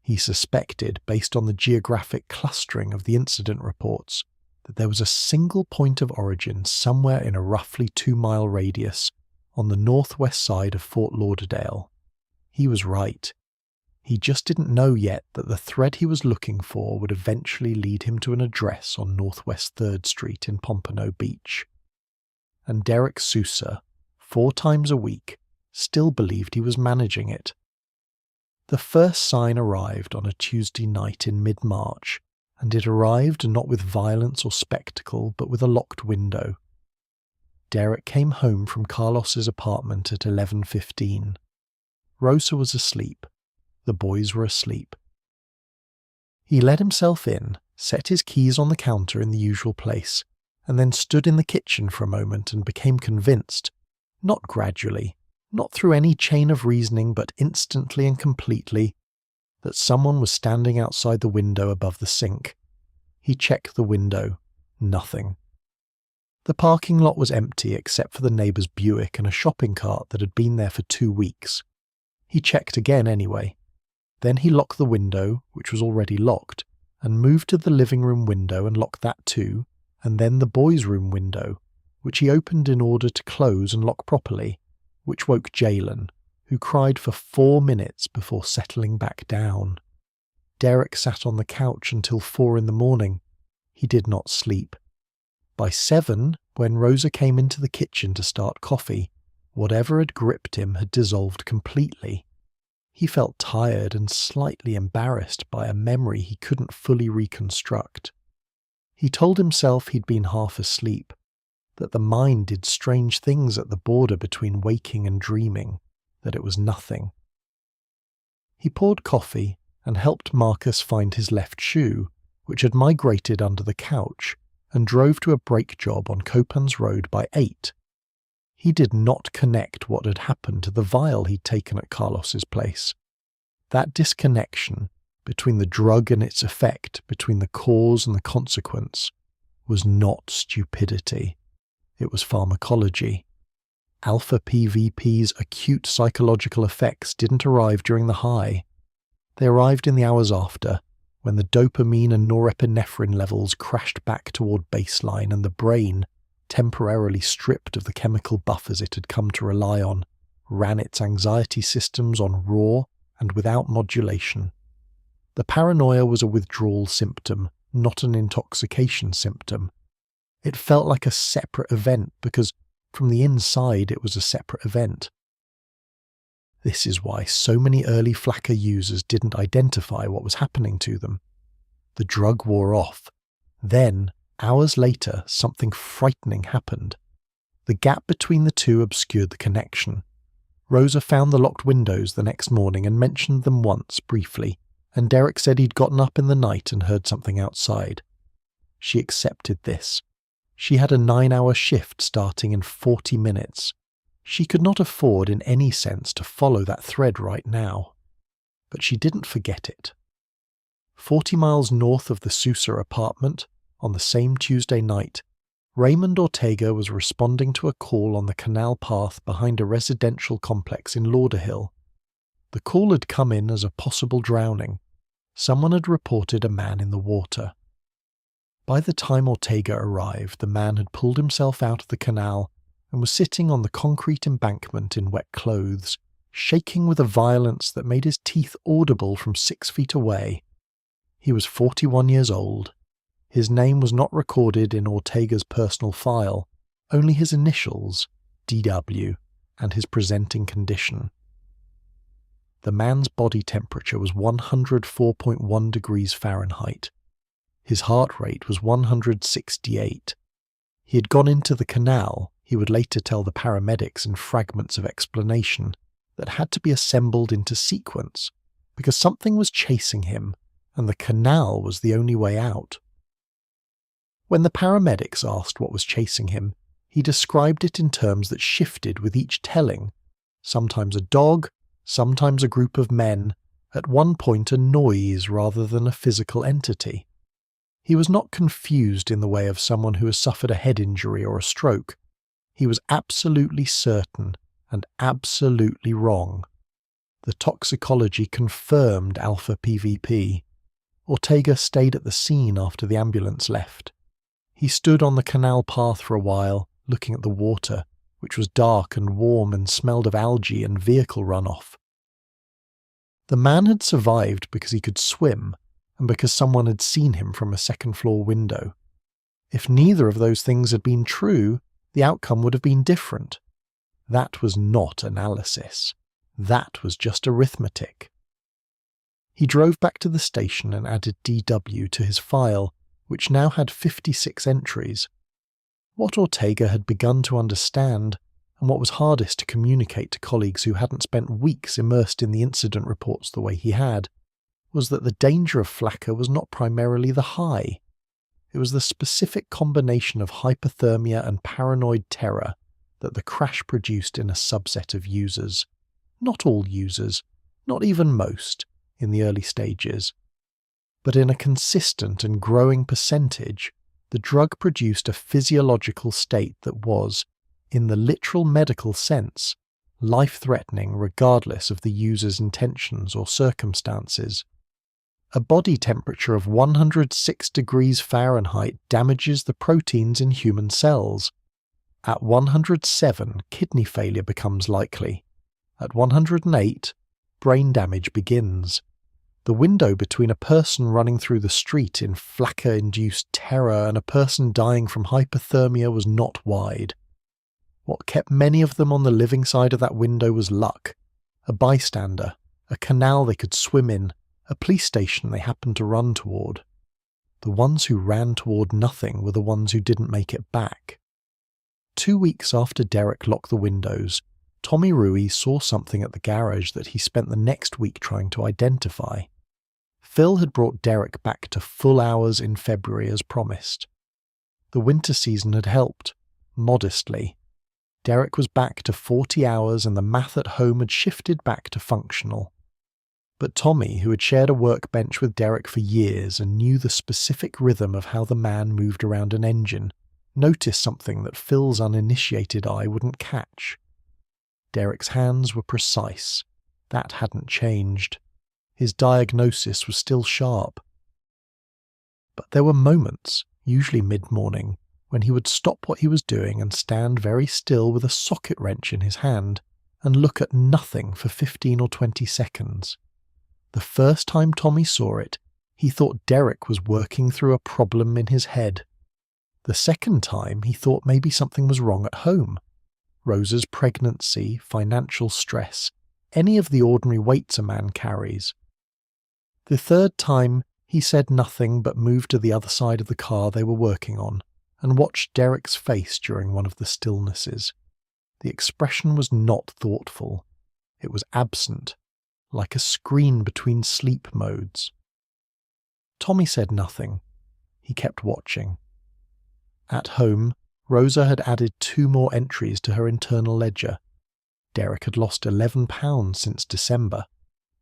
He suspected, based on the geographic clustering of the incident reports, that there was a single point of origin somewhere in a roughly 2-mile radius on the northwest side of Fort Lauderdale. He was right. He just didn't know yet that the thread he was looking for would eventually lead him to an address on Northwest 3rd Street in Pompano Beach. And Derek Sousa, 4 times a week, still believed he was managing it. The first sign arrived on a Tuesday night in mid-March, and it arrived not with violence or spectacle, but with a locked window. Derek came home from Carlos's apartment at 11:15. Rosa was asleep. The boys were asleep. He let himself in, set his keys on the counter in the usual place, and then stood in the kitchen for a moment and became convinced, not gradually, not through any chain of reasoning, but instantly and completely, that someone was standing outside the window above the sink. He checked the window. Nothing. The parking lot was empty except for the neighbour's Buick and a shopping cart that had been there for 2 weeks. He checked again anyway. Then he locked the window, which was already locked, and moved to the living room window and locked that too, and then the boys' room window, which he opened in order to close and lock properly, which woke Jalen, who cried for 4 minutes before settling back down. Derek sat on the couch until 4 in the morning. He did not sleep. By 7, when Rosa came into the kitchen to start coffee, whatever had gripped him had dissolved completely. He felt tired and slightly embarrassed by a memory he couldn't fully reconstruct. He told himself he'd been half asleep, that the mind did strange things at the border between waking and dreaming, that it was nothing. He poured coffee and helped Marcus find his left shoe, which had migrated under the couch, and drove to a brake job on Copans Road by 8. He did not connect what had happened to the vial he'd taken at Carlos's place. That disconnection between the drug and its effect, between the cause and the consequence, was not stupidity. It was pharmacology. Alpha PVP's acute psychological effects didn't arrive during the high. They arrived in the hours after, when the dopamine and norepinephrine levels crashed back toward baseline and the brain, temporarily stripped of the chemical buffers it had come to rely on, ran its anxiety systems on raw and without modulation. The paranoia was a withdrawal symptom, not an intoxication symptom. It felt like a separate event because, from the inside, it was a separate event. This is why so many early Flakka users didn't identify what was happening to them. The drug wore off. Then, hours later, something frightening happened. The gap between the two obscured the connection. Rosa found the locked windows the next morning and mentioned them once, briefly, and Derek said he'd gotten up in the night and heard something outside. She accepted this. She had a 9-hour shift starting in 40 minutes. She could not afford in any sense to follow that thread right now. But she didn't forget it. 40 miles north of the Sousa apartment, on the same Tuesday night, Raymond Ortega was responding to a call on the canal path behind a residential complex in Lauderhill. The call had come in as a possible drowning. Someone had reported a man in the water. By the time Ortega arrived, the man had pulled himself out of the canal and was sitting on the concrete embankment in wet clothes, shaking with a violence that made his teeth audible from 6 feet away. He was 41 years old. His name was not recorded in Ortega's personal file, only his initials, DW, and his presenting condition. The man's body temperature was 104.1 degrees Fahrenheit. His heart rate was 168. He had gone into the canal, he would later tell the paramedics in fragments of explanation, that had to be assembled into sequence, because something was chasing him, and the canal was the only way out. When the paramedics asked what was chasing him, he described it in terms that shifted with each telling, sometimes a dog, sometimes a group of men, at one point a noise rather than a physical entity. He was not confused in the way of someone who has suffered a head injury or a stroke. He was absolutely certain and absolutely wrong. The toxicology confirmed alpha PVP. Ortega stayed at the scene after the ambulance left. He stood on the canal path for a while, looking at the water, which was dark and warm and smelled of algae and vehicle runoff. The man had survived because he could swim, and because someone had seen him from a second-floor window. If neither of those things had been true, the outcome would have been different. That was not analysis. That was just arithmetic. He drove back to the station and added DW to his file, which now had 56 entries. What Ortega had begun to understand, and what was hardest to communicate to colleagues who hadn't spent weeks immersed in the incident reports the way he had, was that the danger of Flakka was not primarily the high. It was the specific combination of hypothermia and paranoid terror that the crash produced in a subset of users. Not all users, not even most, in the early stages. But in a consistent and growing percentage, the drug produced a physiological state that was, in the literal medical sense, life-threatening regardless of the user's intentions or circumstances. A body temperature of 106 degrees Fahrenheit damages the proteins in human cells. At 107, kidney failure becomes likely. At 108, brain damage begins. The window between a person running through the street in Flakka-induced terror and a person dying from hypothermia was not wide. What kept many of them on the living side of that window was luck, a bystander, a canal they could swim in, a police station they happened to run toward. The ones who ran toward nothing were the ones who didn't make it back. 2 weeks after Derek locked the windows, Tommy Rui saw something at the garage that he spent the next week trying to identify. Phil had brought Derek back to full hours in February as promised. The winter season had helped, modestly. Derek was back to 40 hours and the math at home had shifted back to functional. But Tommy, who had shared a workbench with Derek for years and knew the specific rhythm of how the man moved around an engine, noticed something that Phil's uninitiated eye wouldn't catch. Derek's hands were precise. That hadn't changed. His diagnosis was still sharp. But there were moments, usually mid-morning, when he would stop what he was doing and stand very still with a socket wrench in his hand and look at nothing for 15 or 20 seconds. The first time Tommy saw it, he thought Derek was working through a problem in his head. The second time, he thought maybe something was wrong at home. Rosa's pregnancy, financial stress, any of the ordinary weights a man carries. The third time, he said nothing but moved to the other side of the car they were working on and watched Derek's face during one of the stillnesses. The expression was not thoughtful. It was absent, like a screen between sleep modes. Tommy said nothing. He kept watching. At home, Rosa had added 2 more entries to her internal ledger. Derek had lost £11 since December.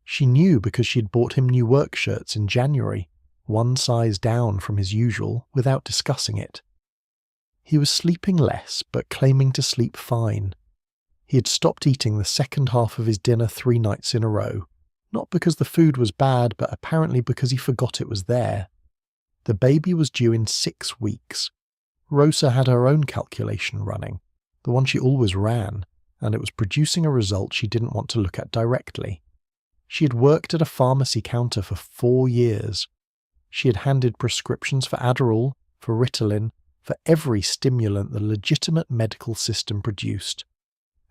She knew because she'd bought him new work shirts in January, one size down from his usual, without discussing it. He was sleeping less, but claiming to sleep fine. He had stopped eating the second half of his dinner 3 nights in a row, not because the food was bad, but apparently because he forgot it was there. The baby was due in 6 weeks. Rosa had her own calculation running, the one she always ran, and it was producing a result she didn't want to look at directly. She had worked at a pharmacy counter for 4 years. She had handed prescriptions for Adderall, for Ritalin, for every stimulant the legitimate medical system produced.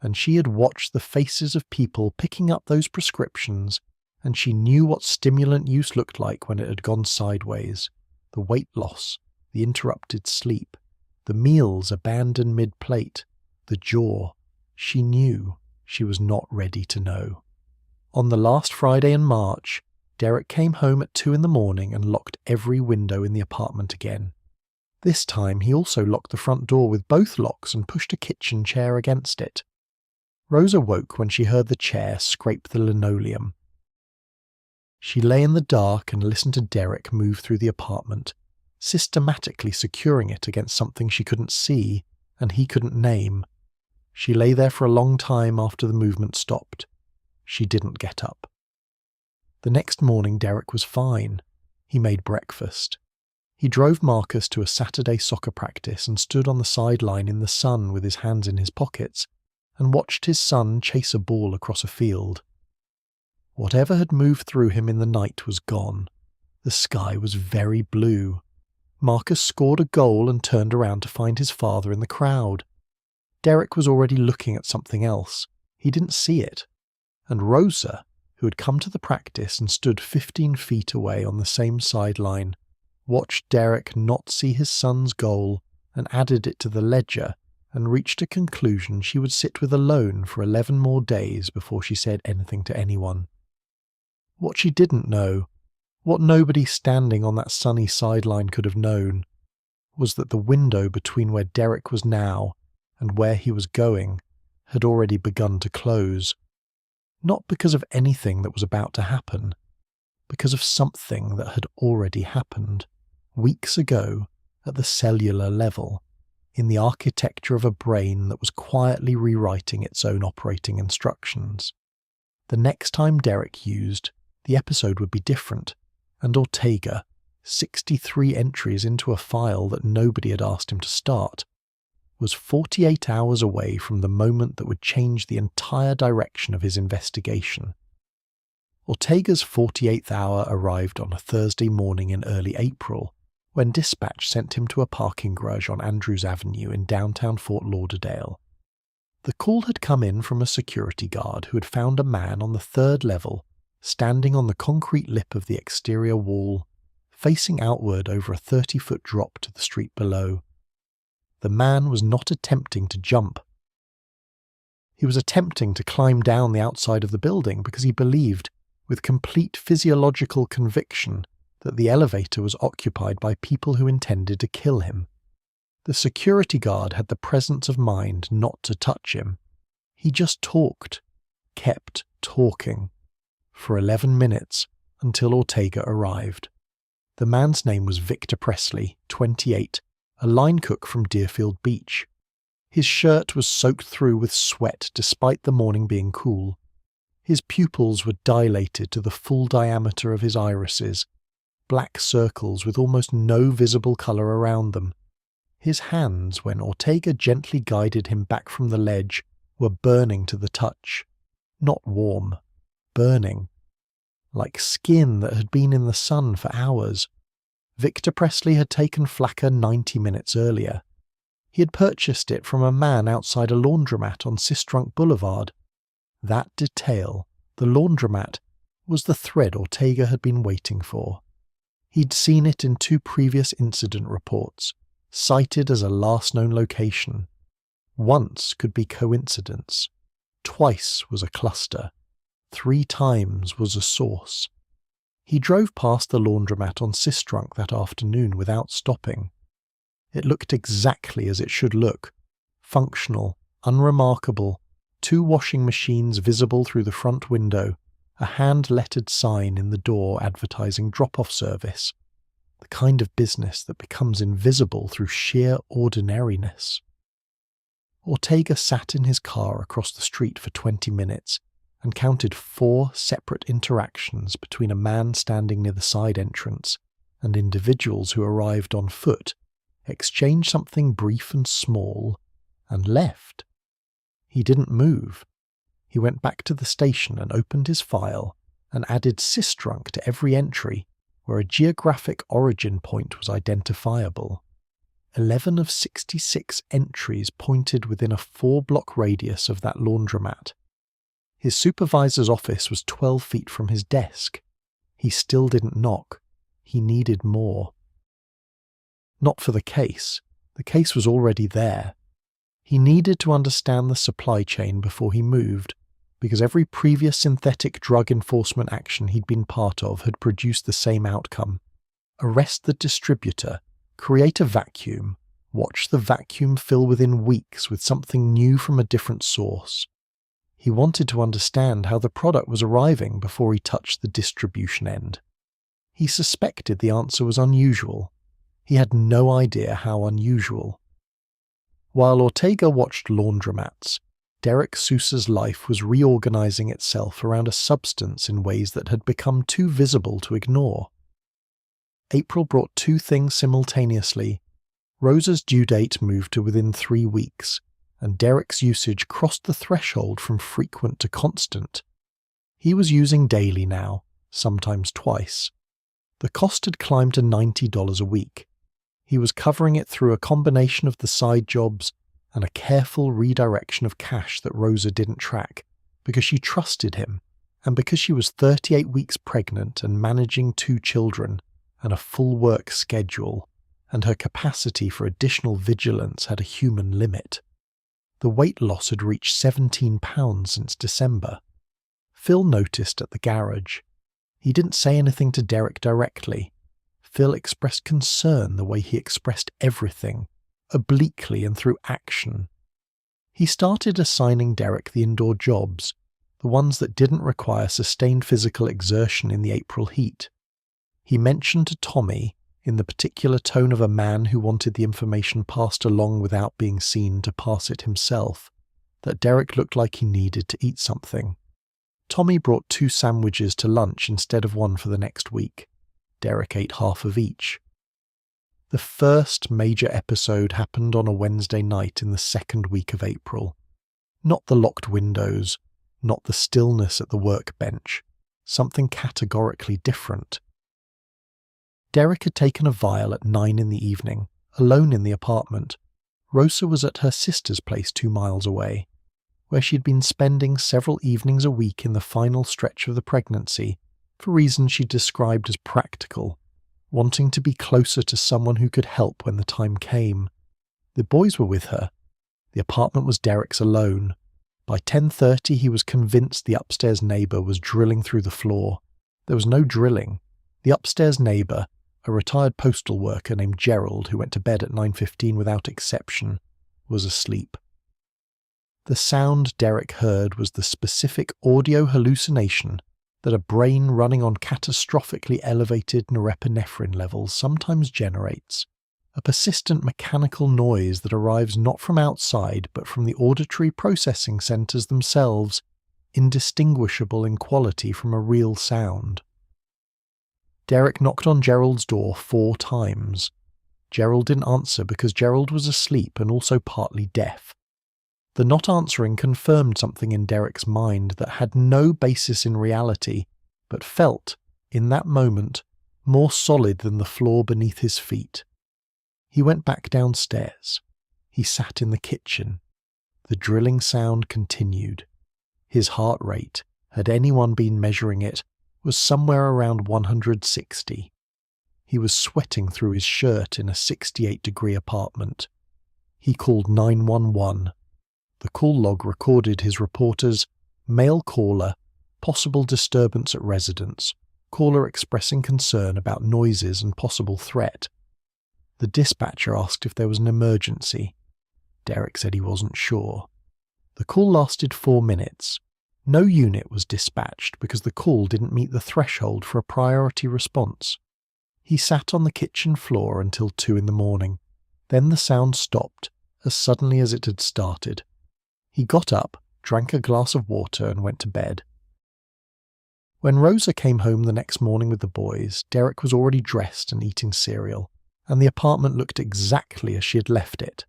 And she had watched the faces of people picking up those prescriptions, and she knew what stimulant use looked like when it had gone sideways. The weight loss, the interrupted sleep, the meals abandoned mid-plate, the jaw. She knew. She was not ready to know. On the last Friday in March, Derek came home at 2 a.m. and locked every window in the apartment again. This time he also locked the front door with both locks and pushed a kitchen chair against it. Rosa woke when she heard the chair scrape the linoleum. She lay in the dark and listened to Derek move through the apartment, systematically securing it against something she couldn't see and he couldn't name. She lay there for a long time after the movement stopped. She didn't get up. The next morning Derek was fine. He made breakfast. He drove Marcus to a Saturday soccer practice and stood on the sideline in the sun with his hands in his pockets and watched his son chase a ball across a field. Whatever had moved through him in the night was gone. The sky was very blue. Marcus scored a goal and turned around to find his father in the crowd. Derek was already looking at something else. He didn't see it. And Rosa, who had come to the practice and stood 15 feet away on the same sideline, watched Derek not see his son's goal and added it to the ledger and reached a conclusion she would sit with alone for 11 more days before she said anything to anyone. What she didn't know, what nobody standing on that sunny sideline could have known, was that the window between where Derek was now and where he was going had already begun to close. Not because of anything that was about to happen, because of something that had already happened, weeks ago, at the cellular level, in the architecture of a brain that was quietly rewriting its own operating instructions. The next time Derek used, the episode would be different, and Ortega, 63 entries into a file that nobody had asked him to start, was 48 hours away from the moment that would change the entire direction of his investigation. Ortega's 48th hour arrived on a Thursday morning in early April, when dispatch sent him to a parking garage on Andrews Avenue in downtown Fort Lauderdale. The call had come in from a security guard who had found a man on the 3rd level, standing on the concrete lip of the exterior wall, facing outward over a 30-foot drop to the street below. The man was not attempting to jump. He was attempting to climb down the outside of the building because he believed, with complete physiological conviction, that the elevator was occupied by people who intended to kill him. The security guard had the presence of mind not to touch him. He just talked, kept talking, for 11 minutes until Ortega arrived. The man's name was Victor Presley, 28, a line cook from Deerfield Beach. His shirt was soaked through with sweat despite the morning being cool. His pupils were dilated to the full diameter of his irises, black circles with almost no visible colour around them. His hands, when Ortega gently guided him back from the ledge, were burning to the touch. Not warm, burning. Like skin that had been in the sun for hours. Victor Presley had taken Flakka 90 minutes earlier. He had purchased it from a man outside a laundromat on Sistrunk Boulevard. That detail, the laundromat, was the thread Ortega had been waiting for. He'd seen it in 2 previous incident reports, cited as a last known location. Once could be coincidence. Twice was a cluster. 3 times was a source. He drove past the laundromat on Sistrunk that afternoon without stopping. It looked exactly as it should look. Functional, unremarkable, 2 washing machines visible through the front window, a hand-lettered sign in the door advertising drop-off service. The kind of business that becomes invisible through sheer ordinariness. Ortega sat in his car across the street for 20 minutes and counted 4 separate interactions between a man standing near the side entrance and individuals who arrived on foot, exchanged something brief and small, and left. He didn't move. He went back to the station and opened his file and added Sistrunk to every entry where a geographic origin point was identifiable. 11 of 66 entries pointed within a 4-block radius of that laundromat. His supervisor's office was 12 feet from his desk. He still didn't knock. He needed more. Not for the case. The case was already there. He needed to understand the supply chain before he moved, because every previous synthetic drug enforcement action he'd been part of had produced the same outcome. Arrest the distributor, create a vacuum, watch the vacuum fill within weeks with something new from a different source. He wanted to understand how the product was arriving before he touched the distribution end. He suspected the answer was unusual. He had no idea how unusual. While Ortega watched laundromats, Derek Sousa's life was reorganizing itself around a substance in ways that had become too visible to ignore. April brought 2 things simultaneously. Rosa's due date moved to within 3 weeks, and Derek's usage crossed the threshold from frequent to constant. He was using daily now, sometimes twice. The cost had climbed to $90 a week. He was covering it through a combination of the side jobs, and a careful redirection of cash that Rosa didn't track because she trusted him and because she was 38 weeks pregnant and managing 2 children and a full work schedule, and her capacity for additional vigilance had a human limit. The weight loss had reached 17 pounds since December. Phil noticed at the garage. He didn't say anything to Derek directly. Phil expressed concern the way he expressed everything, obliquely and through action. He started assigning Derek the indoor jobs, the ones that didn't require sustained physical exertion in the April heat. He mentioned to Tommy, in the particular tone of a man who wanted the information passed along without being seen to pass it himself, that Derek looked like he needed to eat something. Tommy brought 2 sandwiches to lunch instead of 1 for the next week. Derek ate half of each. The first major episode happened on a Wednesday night in the 2nd week of April. Not the locked windows, not the stillness at the workbench, something categorically different. Derek had taken a vial at 9 in the evening, alone in the apartment. Rosa was at her sister's place 2 miles away, where she had been spending several evenings a week in the final stretch of the pregnancy, for reasons she described as practical, wanting to be closer to someone who could help when the time came. The boys were with her. The apartment was Derek's alone. By 10:30 he was convinced the upstairs neighbour was drilling through the floor. There was no drilling. The upstairs neighbour, a retired postal worker named Gerald who went to bed at 9:15 without exception, was asleep. The sound Derek heard was the specific audio hallucination that a brain running on catastrophically elevated norepinephrine levels sometimes generates, a persistent mechanical noise that arrives not from outside but from the auditory processing centres themselves, indistinguishable in quality from a real sound. Derek knocked on Gerald's door 4 times. Gerald didn't answer because Gerald was asleep and also partly deaf. The not answering confirmed something in Derek's mind that had no basis in reality, but felt, in that moment, more solid than the floor beneath his feet. He went back downstairs. He sat in the kitchen. The drilling sound continued. His heart rate, had anyone been measuring it, was somewhere around 160. He was sweating through his shirt in a 68-degree apartment. He called 911. The call log recorded his report as male caller, possible disturbance at residence, caller expressing concern about noises and possible threat. The dispatcher asked if there was an emergency. Derek said he wasn't sure. The call lasted 4 minutes. No unit was dispatched because the call didn't meet the threshold for a priority response. He sat on the kitchen floor until 2 in the morning. Then the sound stopped, as suddenly as it had started. He got up, drank a glass of water and went to bed. When Rosa came home the next morning with the boys, Derek was already dressed and eating cereal, and the apartment looked exactly as she had left it.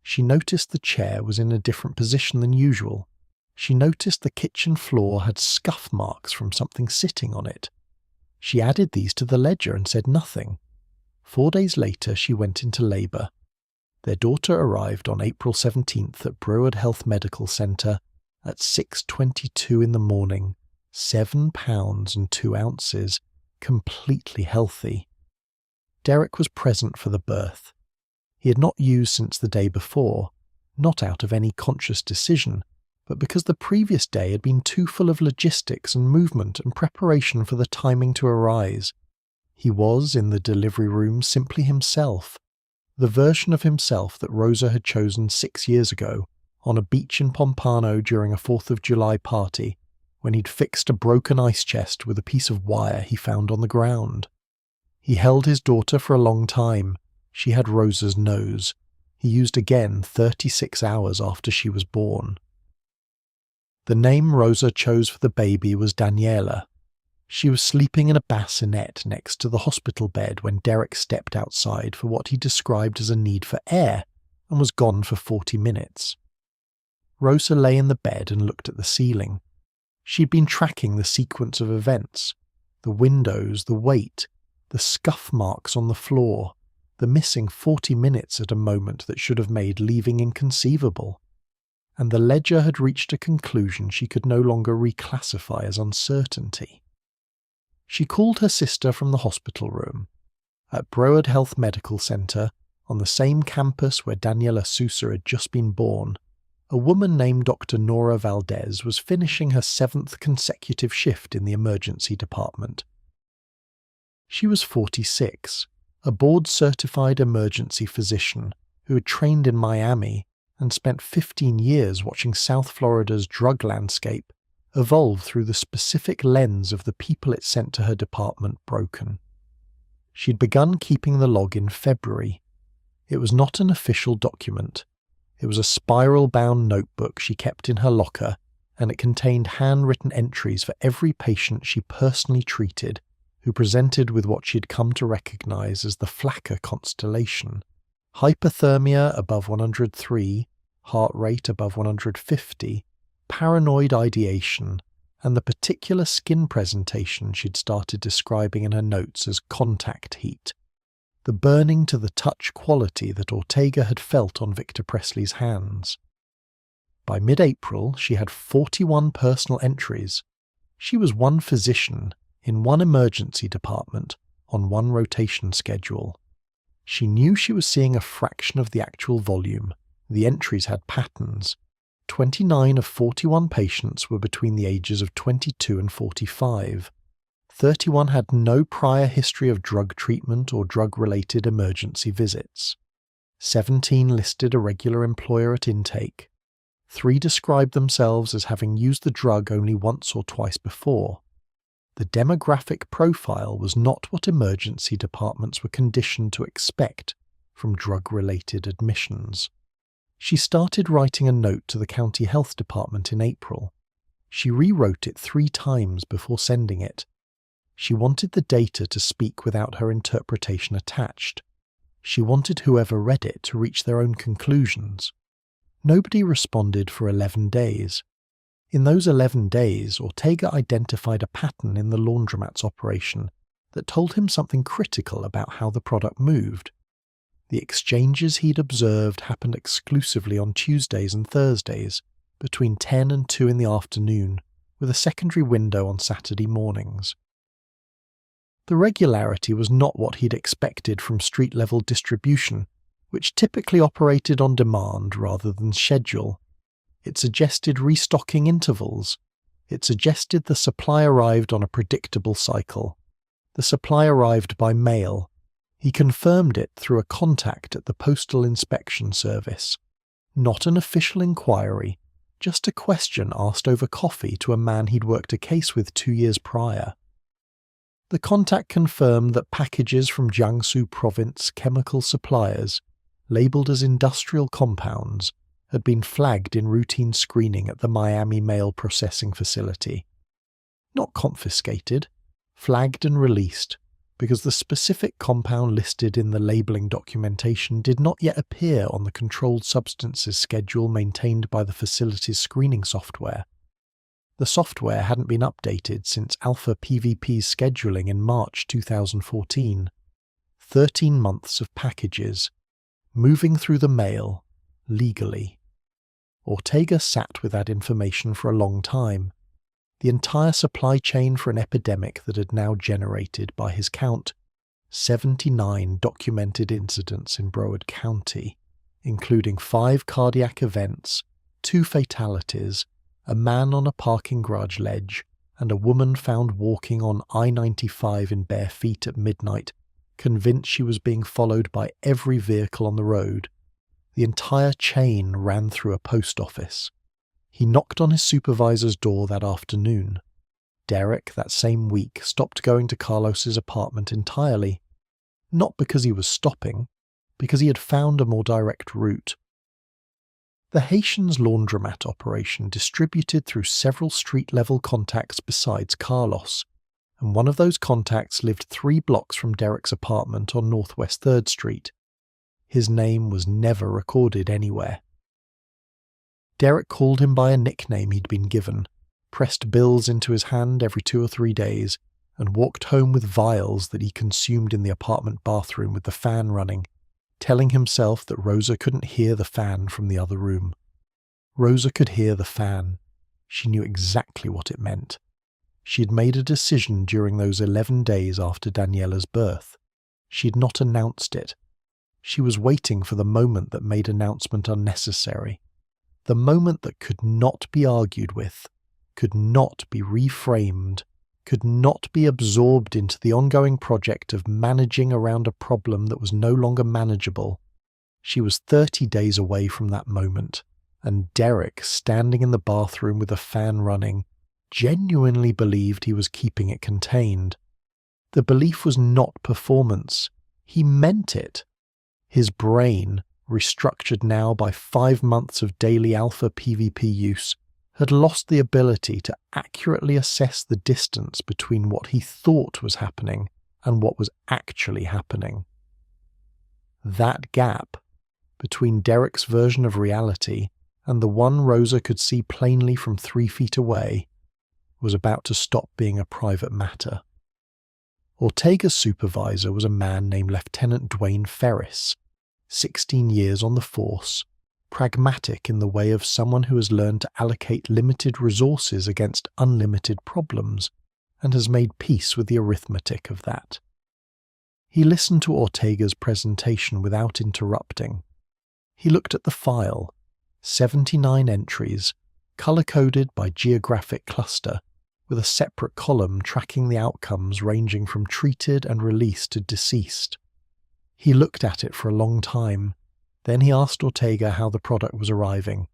She noticed the chair was in a different position than usual. She noticed the kitchen floor had scuff marks from something sitting on it. She added these to the ledger and said nothing. 4 days later she went into labour. Their daughter arrived on April 17th at Breward Health Medical Centre at 6:22 in the morning, 7 pounds and 2 ounces, completely healthy. Derek was present for the birth. He had not used since the day before, not out of any conscious decision, but because the previous day had been too full of logistics and movement and preparation for the timing to arise. He was, in the delivery room, simply himself, the version of himself that Rosa had chosen 6 years ago, on a beach in Pompano during a 4th of July party, when he'd fixed a broken ice chest with a piece of wire he found on the ground. He held his daughter for a long time. She had Rosa's nose. He used again 36 hours after she was born. The name Rosa chose for the baby was Daniela. She was sleeping in a bassinet next to the hospital bed when Derek stepped outside for what he described as a need for air and was gone for 40 minutes. Rosa lay in the bed and looked at the ceiling. She'd been tracking the sequence of events, the windows, the weight, the scuff marks on the floor, the missing 40 minutes at a moment that should have made leaving inconceivable. And the ledger had reached a conclusion she could no longer reclassify as uncertainty. She called her sister from the hospital room. At Broward Health Medical Center, on the same campus where Derek Sousa had just been born, a woman named Dr. Nora Valdez was finishing her 7th consecutive shift in the emergency department. She was 46, a board-certified emergency physician who had trained in Miami and spent 15 years watching South Florida's drug landscape evolve through the specific lens of the people it sent to her department broken. She'd begun keeping the log in February. It was not an official document. It was a spiral-bound notebook she kept in her locker, and it contained handwritten entries for every patient she personally treated who presented with what she'd come to recognize as the Flakka constellation: hypothermia above 103, heart rate above 150, paranoid ideation, and the particular skin presentation she'd started describing in her notes as contact heat, the burning to the touch quality that Ortega had felt on Victor Presley's hands. By mid-April, she had 41 personal entries. She was one physician in one emergency department on one rotation schedule. She knew she was seeing a fraction of the actual volume. The entries had patterns. 29 of 41 patients were between the ages of 22 and 45. 31 had no prior history of drug treatment or drug-related emergency visits. 17 listed a regular employer at intake. 3 described themselves as having used the drug only once or twice before. The demographic profile was not what emergency departments were conditioned to expect from drug-related admissions. She started writing a note to the county health department in April. She rewrote it 3 times before sending it. She wanted the data to speak without her interpretation attached. She wanted whoever read it to reach their own conclusions. Nobody responded for 11 days. In those 11 days, Ortega identified a pattern in the laundromat's operation that told him something critical about how the product moved. The exchanges he'd observed happened exclusively on Tuesdays and Thursdays, between 10 and 2 in the afternoon, with a secondary window on Saturday mornings. The regularity was not what he'd expected from street-level distribution, which typically operated on demand rather than schedule. It suggested restocking intervals. It suggested the supply arrived on a predictable cycle. The supply arrived by mail. He confirmed it through a contact at the Postal Inspection Service. Not an official inquiry, just a question asked over coffee to a man he'd worked a case with 2 years prior. The contact confirmed that packages from Jiangsu province chemical suppliers, labelled as industrial compounds, had been flagged in routine screening at the Miami mail processing facility. Not confiscated, flagged and released, because the specific compound listed in the labelling documentation did not yet appear on the controlled substances schedule maintained by the facility's screening software. The software hadn't been updated since Alpha PVP's scheduling in March 2014. 13 months of packages, moving through the mail, legally. Ortega sat with that information for a long time. The entire supply chain for an epidemic that had now generated, by his count, 79 documented incidents in Broward County, including 5 cardiac events, 2 fatalities, a man on a parking garage ledge, and a woman found walking on I-95 in bare feet at midnight, convinced she was being followed by every vehicle on the road. The entire chain ran through a post office. He knocked on his supervisor's door that afternoon. Derek, that same week, stopped going to Carlos's apartment entirely. Not because he was stopping, because he had found a more direct route. The Haitian's laundromat operation distributed through several street-level contacts besides Carlos, and one of those contacts lived 3 blocks from Derek's apartment on Northwest 3rd Street. His name was never recorded anywhere. Derek called him by a nickname he'd been given, pressed bills into his hand every 2 or 3 days, and walked home with vials that he consumed in the apartment bathroom with the fan running, telling himself that Rosa couldn't hear the fan from the other room. Rosa could hear the fan. She knew exactly what it meant. She had made a decision during those 11 days after Daniela's birth. She had not announced it. She was waiting for the moment that made announcement unnecessary. The moment that could not be argued with, could not be reframed, could not be absorbed into the ongoing project of managing around a problem that was no longer manageable. She was 30 days away from that moment, and Derek, standing in the bathroom with a fan running, genuinely believed he was keeping it contained. The belief was not performance. He meant it. His brain, restructured now by 5 months of daily alpha PvP use, had lost the ability to accurately assess the distance between what he thought was happening and what was actually happening. That gap, between Derek's version of reality and the one Rosa could see plainly from 3 feet away, was about to stop being a private matter. Ortega's supervisor was a man named Lieutenant Dwayne Ferris, 16 years on the force, pragmatic in the way of someone who has learned to allocate limited resources against unlimited problems, and has made peace with the arithmetic of that. He listened to Ortega's presentation without interrupting. He looked at the file, 79 entries, color-coded by geographic cluster, with a separate column tracking the outcomes ranging from treated and released to deceased. He looked at it for a long time. Then he asked Ortega how the product was arriving.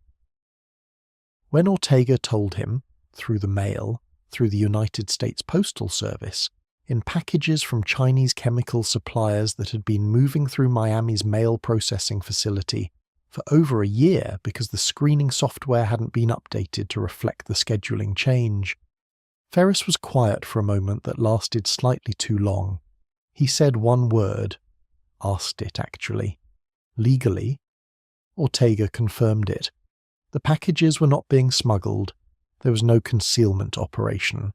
When Ortega told him, through the mail, through the United States Postal Service, in packages from Chinese chemical suppliers that had been moving through Miami's mail processing facility for over a year because the screening software hadn't been updated to reflect the scheduling change, Ferris was quiet for a moment that lasted slightly too long. He said one word. Asked it, actually. Legally? Ortega confirmed it. The packages were not being smuggled. There was no concealment operation.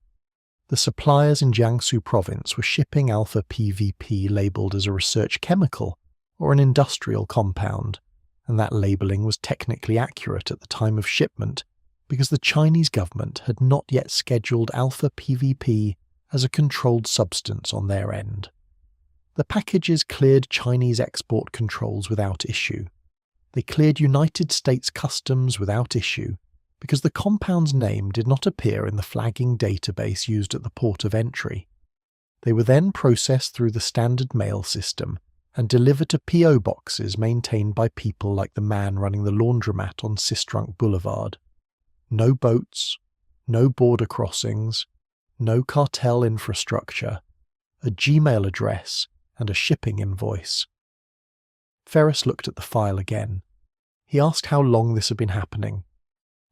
The suppliers in Jiangsu province were shipping alpha PvP labelled as a research chemical or an industrial compound, and that labelling was technically accurate at the time of shipment because the Chinese government had not yet scheduled alpha PvP as a controlled substance on their end. The packages cleared Chinese export controls without issue. They cleared United States customs without issue because the compound's name did not appear in the flagging database used at the port of entry. They were then processed through the standard mail system and delivered to P.O. boxes maintained by people like the man running the laundromat on Sistrunk Boulevard. No boats, no border crossings, no cartel infrastructure, a Gmail address, and a shipping invoice. Ferris looked at the file again. He asked how long this had been happening.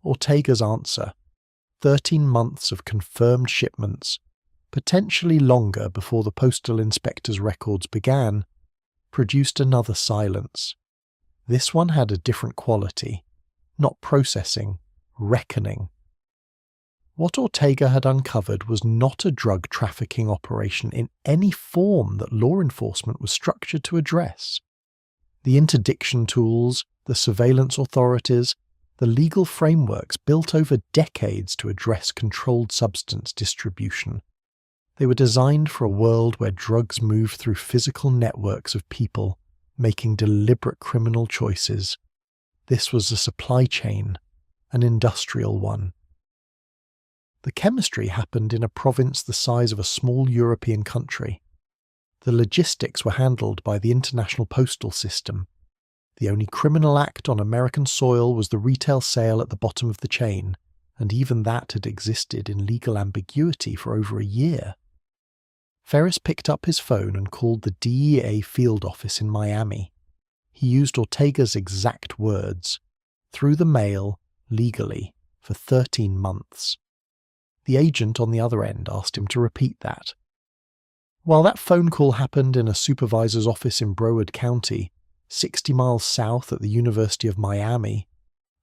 Ortega's answer, 13 months of confirmed shipments, potentially longer before the postal inspector's records began, produced another silence. This one had a different quality, not processing, reckoning. What Ortega had uncovered was not a drug trafficking operation in any form that law enforcement was structured to address. The interdiction tools, the surveillance authorities, the legal frameworks built over decades to address controlled substance distribution. They were designed for a world where drugs moved through physical networks of people, making deliberate criminal choices. This was a supply chain, an industrial one. The chemistry happened in a province the size of a small European country. The logistics were handled by the international postal system. The only criminal act on American soil was the retail sale at the bottom of the chain, and even that had existed in legal ambiguity for over a year. Ferris picked up his phone and called the DEA field office in Miami. He used Ortega's exact words, through the mail, legally, for 13 months. The agent on the other end asked him to repeat that. While that phone call happened in a supervisor's office in Broward County, 60 miles south at the University of Miami,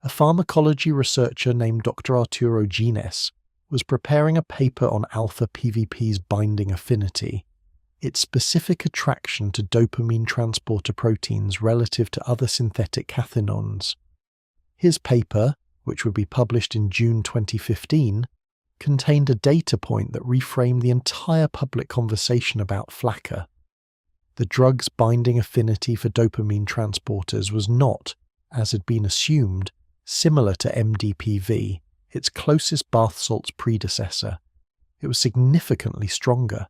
a pharmacology researcher named Dr. Arturo Gines was preparing a paper on alpha-PVP's binding affinity, its specific attraction to dopamine transporter proteins relative to other synthetic cathinones. His paper, which would be published in June 2015, contained a data point that reframed the entire public conversation about Flakka. The drug's binding affinity for dopamine transporters was not, as had been assumed, similar to MDPV, its closest bath salt's predecessor. It was significantly stronger.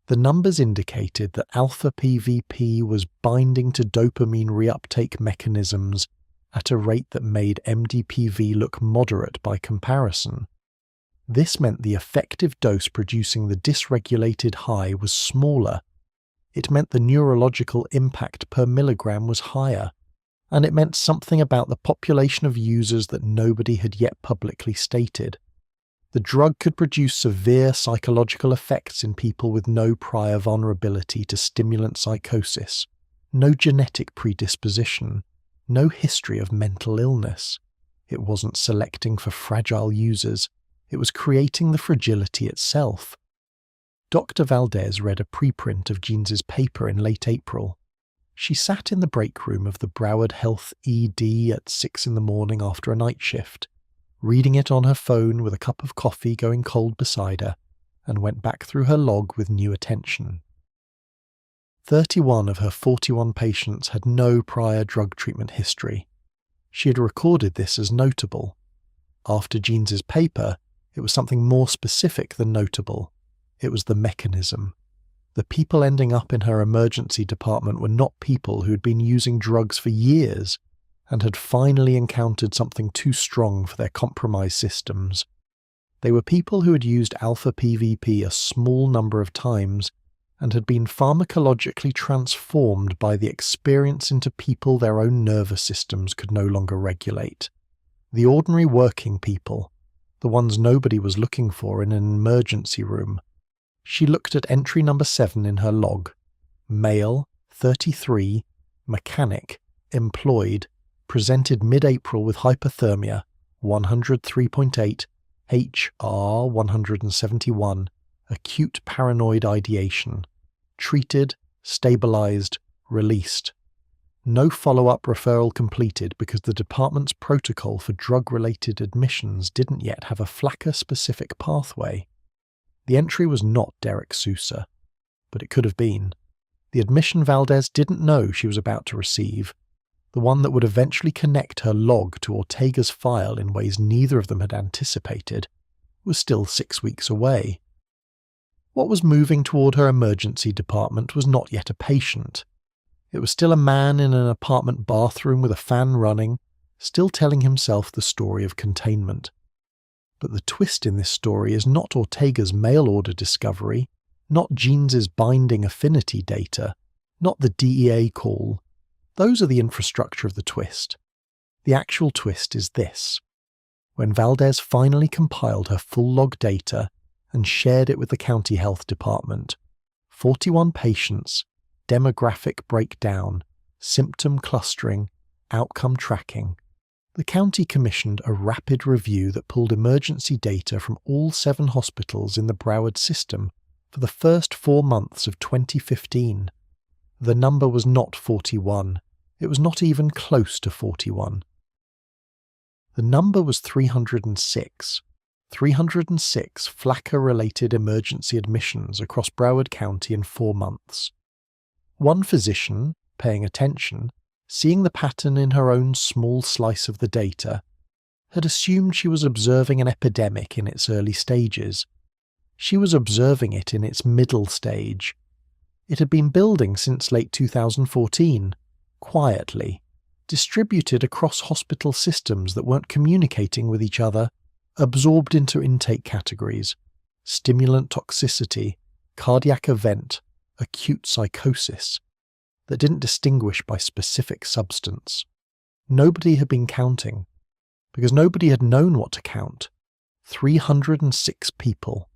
The numbers indicated that alpha-PVP was binding to dopamine reuptake mechanisms at a rate that made MDPV look moderate by comparison. This meant the effective dose producing the dysregulated high was smaller. It meant the neurological impact per milligram was higher, and it meant something about the population of users that nobody had yet publicly stated. The drug could produce severe psychological effects in people with no prior vulnerability to stimulant psychosis, no genetic predisposition, no history of mental illness. It wasn't selecting for fragile users, it was creating the fragility itself. Dr. Valdez read a preprint of Jeans's paper in late April. She sat in the break room of the Broward Health ED at 6 a.m. after a night shift, reading it on her phone with a cup of coffee going cold beside her, and went back through her log with new attention. 31 of her 41 patients had no prior drug treatment history. She had recorded this as notable. After Jeans's paper, it was something more specific than notable. It was the mechanism. The people ending up in her emergency department were not people who had been using drugs for years and had finally encountered something too strong for their compromised systems. They were people who had used alpha-PVP a small number of times and had been pharmacologically transformed by the experience into people their own nervous systems could no longer regulate. The ordinary working people, the ones nobody was looking for in an emergency room. She looked at entry number 7 in her log. Male, 33, mechanic, employed, presented mid-April with hypothermia, 103.8, HR 171, acute paranoid ideation. Treated, stabilized, released. No follow-up referral completed because the department's protocol for drug-related admissions didn't yet have a Flakka-specific pathway. The entry was not Derek Sousa, but it could have been. The admission Valdez didn't know she was about to receive, the one that would eventually connect her log to Ortega's file in ways neither of them had anticipated, was still 6 weeks away. What was moving toward her emergency department was not yet a patient. It was still a man in an apartment bathroom with a fan running, still telling himself the story of containment. But the twist in this story is not Ortega's mail order discovery, not Jeans's binding affinity data, not the DEA call. Those are the infrastructure of the twist. The actual twist is this. When Valdez finally compiled her full log data and shared it with the county health department, 41 patients, demographic breakdown, symptom clustering, outcome tracking. The county commissioned a rapid review that pulled emergency data from all 7 hospitals in the Broward system for the first 4 months of 2015. The number was not 41. It was not even close to 41. The number was 306. 306 Flakka-related emergency admissions across Broward County in 4 months. One physician, paying attention, seeing the pattern in her own small slice of the data, had assumed she was observing an epidemic in its early stages. She was observing it in its middle stage. It had been building since late 2014, quietly, distributed across hospital systems that weren't communicating with each other, absorbed into intake categories: stimulant toxicity, cardiac event, acute psychosis, that didn't distinguish by specific substance. Nobody had been counting, because nobody had known what to count. 306 people,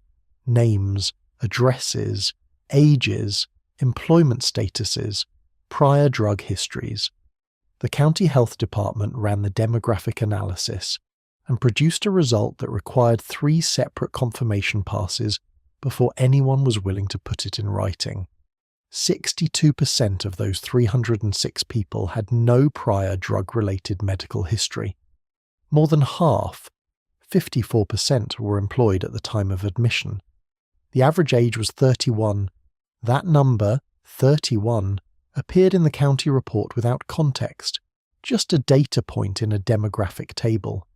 names, addresses, ages, employment statuses, prior drug histories. The county health department ran the demographic analysis, and produced a result that required 3 separate confirmation passes before anyone was willing to put it in writing. 62% of those 306 people had no prior drug-related medical history. More than half, 54%, were employed at the time of admission. The average age was 31. That number, 31, appeared in the county report without context, just a data point in a demographic table.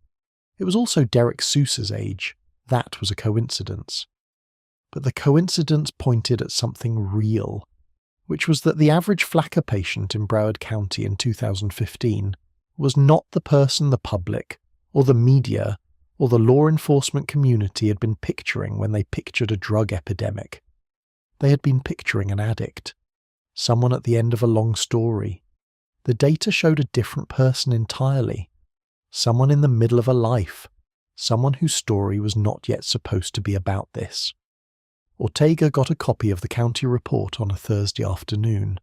It was also Derek Sousa's age. That was a coincidence. But the coincidence pointed at something real, which was that the average Flakka patient in Broward County in 2015 was not the person the public, or the media, or the law enforcement community had been picturing when they pictured a drug epidemic. They had been picturing an addict, someone at the end of a long story. The data showed a different person entirely, someone in the middle of a life, someone whose story was not yet supposed to be about this. Ortega got a copy of the county report on a Thursday afternoon.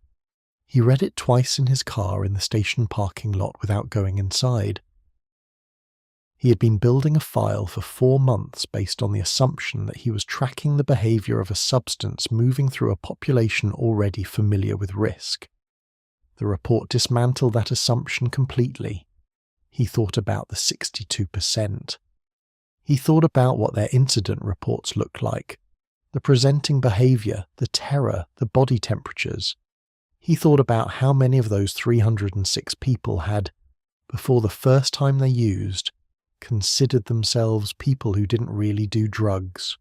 He read it twice in his car in the station parking lot without going inside. He had been building a file for 4 months based on the assumption that he was tracking the behavior of a substance moving through a population already familiar with risk. The report dismantled that assumption completely. He thought about the 62%. He thought about what their incident reports looked like, the presenting behavior, the terror, the body temperatures. He thought about how many of those 306 people had, before the first time they used, considered themselves people who didn't really do drugs.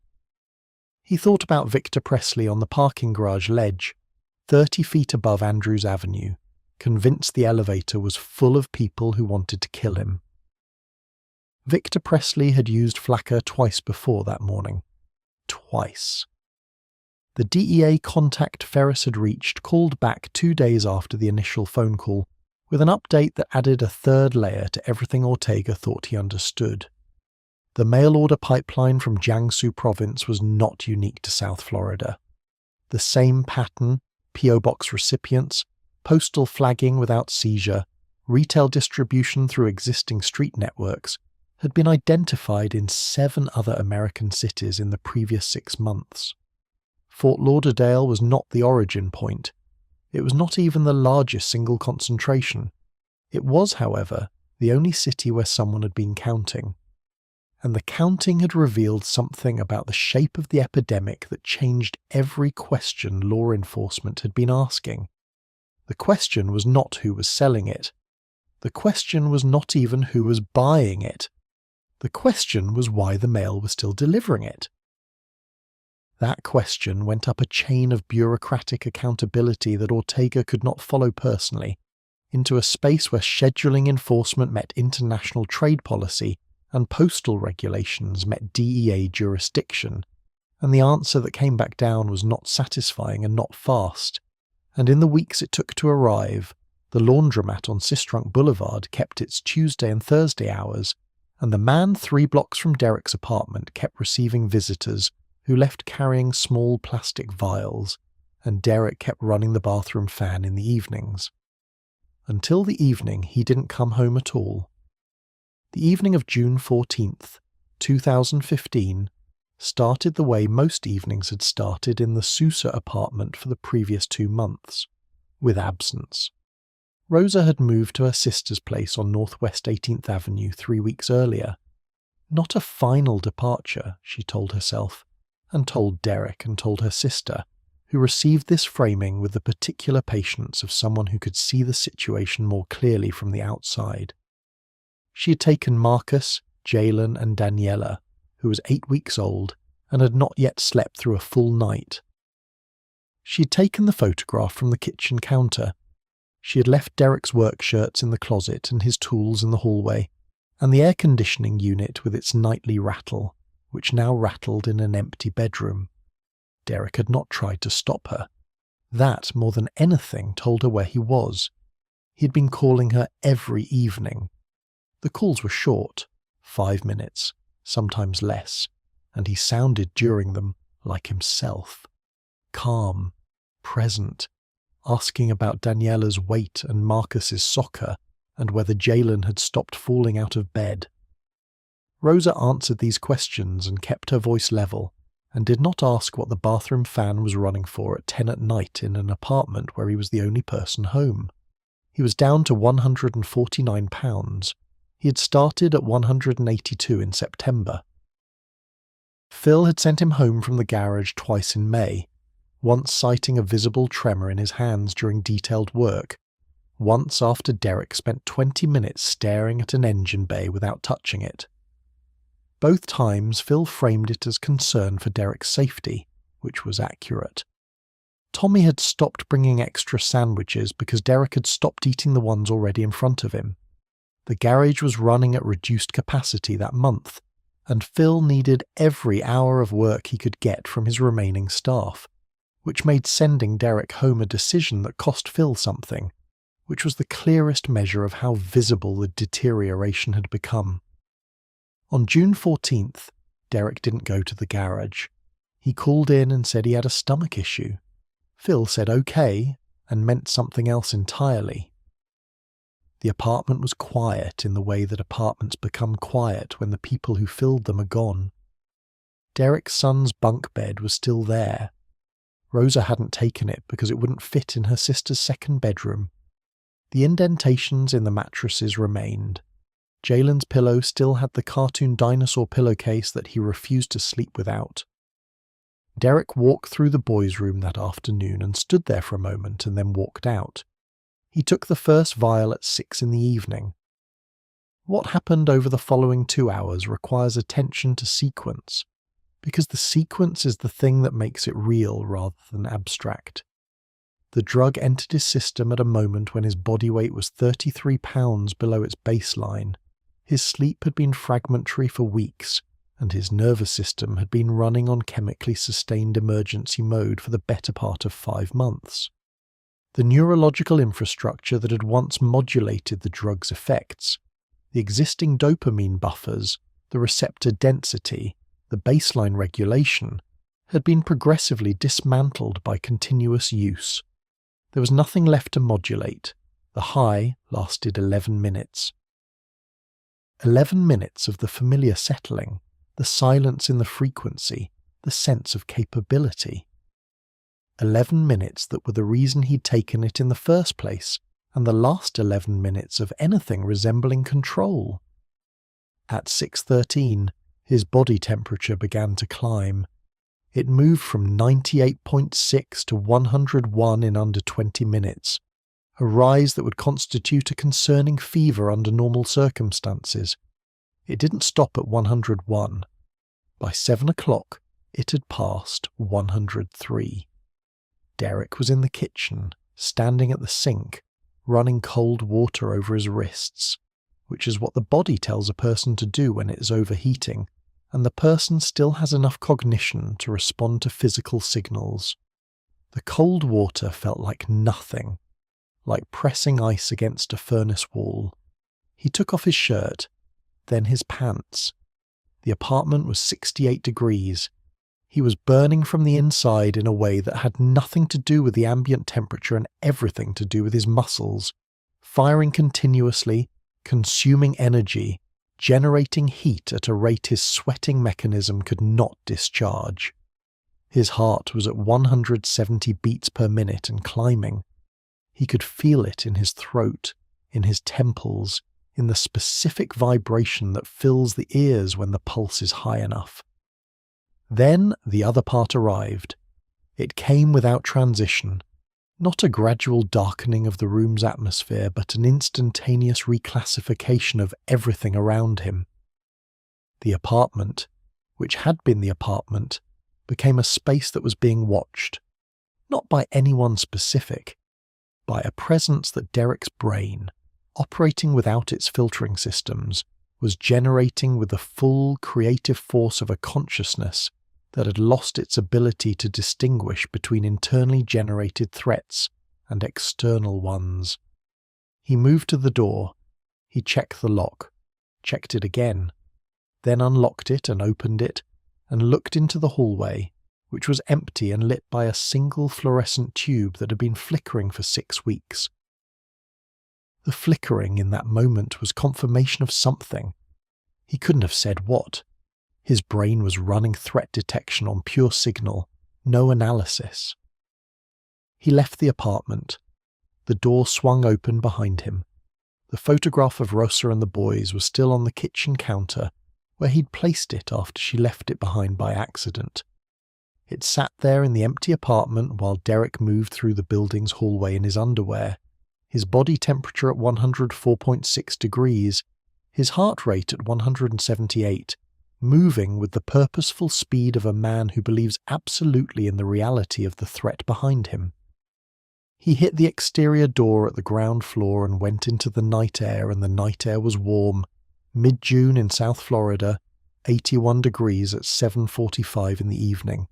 He thought about Victor Presley on the parking garage ledge, 30 feet above Andrews Avenue, convinced the elevator was full of people who wanted to kill him. Victor Presley had used Flakka twice before that morning. Twice. The DEA contact Ferris had reached called back 2 days after the initial phone call, with an update that added a third layer to everything Ortega thought he understood. The mail-order pipeline from Jiangsu province was not unique to South Florida. The same pattern, P.O. Box recipients, postal flagging without seizure, retail distribution through existing street networks, had been identified in 7 other American cities in the previous 6 months. Fort Lauderdale was not the origin point. It was not even the largest single concentration. It was, however, the only city where someone had been counting. And the counting had revealed something about the shape of the epidemic that changed every question law enforcement had been asking. The question was not who was selling it. The question was not even who was buying it. The question was why the mail was still delivering it. That question went up a chain of bureaucratic accountability that Ortega could not follow personally, into a space where scheduling enforcement met international trade policy and postal regulations met DEA jurisdiction, and the answer that came back down was not satisfying and not fast. And in the weeks it took to arrive, the laundromat on Sistrunk Boulevard kept its Tuesday and Thursday hours, and the man 3 blocks from Derek's apartment kept receiving visitors who left carrying small plastic vials, and Derek kept running the bathroom fan in the evenings. Until the evening he didn't come home at all. The evening of June 14th, 2015, started the way most evenings had started in the Sousa apartment for the previous 2 months, with absence. Rosa had moved to her sister's place on Northwest 18th Avenue 3 weeks earlier. Not a final departure, she told herself, and told Derek and told her sister, who received this framing with the particular patience of someone who could see the situation more clearly from the outside. She had taken Marcus, Jalen, and Daniela, who was 8 weeks old and had not yet slept through a full night. She had taken the photograph from the kitchen counter. She had left Derek's work shirts in the closet and his tools in the hallway, and the air conditioning unit with its nightly rattle, which now rattled in an empty bedroom. Derek had not tried to stop her. That, more than anything, told her where he was. He had been calling her every evening. The calls were short, 5 minutes, sometimes less, and he sounded during them like himself. Calm, present, asking about Daniela's weight and Marcus's soccer, and whether Jalen had stopped falling out of bed. Rosa answered these questions and kept her voice level, and did not ask what the bathroom fan was running for at 10 at night in an apartment where he was the only person home. He was down to £149. He had started at £182 in September. Phil had sent him home from the garage twice in May, once citing a visible tremor in his hands during detailed work, once after Derek spent 20 minutes staring at an engine bay without touching it. Both times Phil framed it as concern for Derek's safety, which was accurate. Tommy had stopped bringing extra sandwiches because Derek had stopped eating the ones already in front of him. The garage was running at reduced capacity that month, and Phil needed every hour of work he could get from his remaining staff, which made sending Derek home a decision that cost Phil something, which was the clearest measure of how visible the deterioration had become. On June 14th, Derek didn't go to the garage. He called in and said he had a stomach issue. Phil said okay, and meant something else entirely. The apartment was quiet in the way that apartments become quiet when the people who filled them are gone. Derek's son's bunk bed was still there. Rosa hadn't taken it because it wouldn't fit in her sister's second bedroom. The indentations in the mattresses remained. Jalen's pillow still had the cartoon dinosaur pillowcase that he refused to sleep without. Derek walked through the boys' room that afternoon and stood there for a moment and then walked out. He took the first vial at 6 in the evening. What happened over the following 2 hours requires attention to sequence, because the sequence is the thing that makes it real rather than abstract. The drug entered his system at a moment when his body weight was 33 pounds below its baseline. His sleep had been fragmentary for weeks, and his nervous system had been running on chemically sustained emergency mode for the better part of 5 months. The neurological infrastructure that had once modulated the drug's effects, the existing dopamine buffers, the receptor density, the baseline regulation, had been progressively dismantled by continuous use. There was nothing left to modulate. The high lasted 11 minutes. 11 minutes of the familiar settling, the silence in the frequency, the sense of capability. 11 minutes that were the reason he'd taken it in the first place, and the last 11 minutes of anything resembling control. At 6:13, his body temperature began to climb. It moved from 98.6 to 101 in under 20 minutes, a rise that would constitute a concerning fever under normal circumstances. It didn't stop at 101. By 7 o'clock, it had passed 103. Derek was in the kitchen, standing at the sink, running cold water over his wrists, which is what the body tells a person to do when it is overheating, and the person still has enough cognition to respond to physical signals. The cold water felt like nothing, like pressing ice against a furnace wall. He took off his shirt, then his pants. The apartment was 68 degrees. He was burning from the inside in a way that had nothing to do with the ambient temperature and everything to do with his muscles, firing continuously, consuming energy, generating heat at a rate his sweating mechanism could not discharge. His heart was at 170 beats per minute and climbing. He could feel it in his throat, in his temples, in the specific vibration that fills the ears when the pulse is high enough. Then the other part arrived. It came without transition, not a gradual darkening of the room's atmosphere, but an instantaneous reclassification of everything around him. The apartment, which had been the apartment, became a space that was being watched, not by anyone specific, by a presence that Derek's brain, operating without its filtering systems, was generating with the full creative force of a consciousness that had lost its ability to distinguish between internally generated threats and external ones. He moved to the door. He checked the lock, checked it again, then unlocked it and opened it, and looked into the hallway, which was empty and lit by a single fluorescent tube that had been flickering for 6 weeks. The flickering in that moment was confirmation of something. He couldn't have said what. His brain was running threat detection on pure signal, no analysis. He left the apartment. The door swung open behind him. The photograph of Rosa and the boys was still on the kitchen counter, where he'd placed it after she left it behind by accident. It sat there in the empty apartment while Derek moved through the building's hallway in his underwear, his body temperature at 104.6 degrees, his heart rate at 178, moving with the purposeful speed of a man who believes absolutely in the reality of the threat behind him. He hit the exterior door at the ground floor and went into the night air, and the night air was warm. Mid-June in South Florida, 81 degrees at 7:45 in the evening.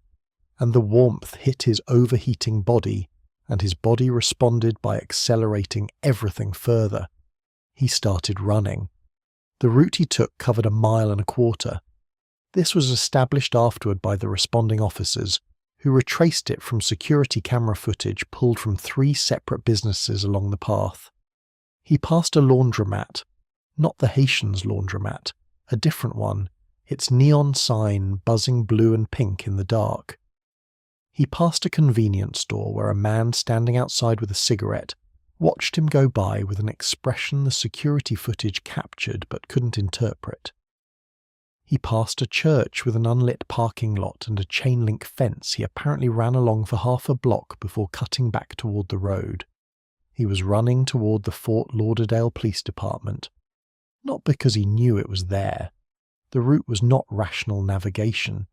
And the warmth hit his overheating body, and his body responded by accelerating everything further. He started running. The route he took covered 1.25 miles. This was established afterward by the responding officers, who retraced it from security camera footage pulled from 3 separate businesses along the path. He passed a laundromat, not the Haitians' laundromat, a different one, its neon sign buzzing blue and pink in the dark. He passed a convenience store where a man standing outside with a cigarette watched him go by with an expression the security footage captured but couldn't interpret. He passed a church with an unlit parking lot and a chain-link fence he apparently ran along for half a block before cutting back toward the road. He was running toward the Fort Lauderdale Police Department, not because he knew it was there. The route was not rational navigation.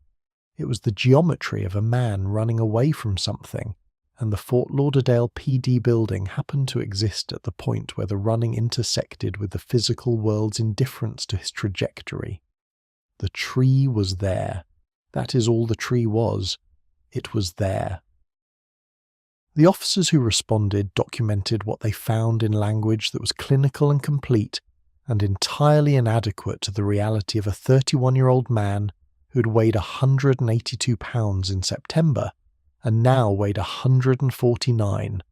It was the geometry of a man running away from something, and the Fort Lauderdale PD building happened to exist at the point where the running intersected with the physical world's indifference to his trajectory. The tree was there. That is all the tree was. It was there. The officers who responded documented what they found in language that was clinical and complete, and entirely inadequate to the reality of a 31-year-old man who had weighed 182 pounds in September and now weighed 149,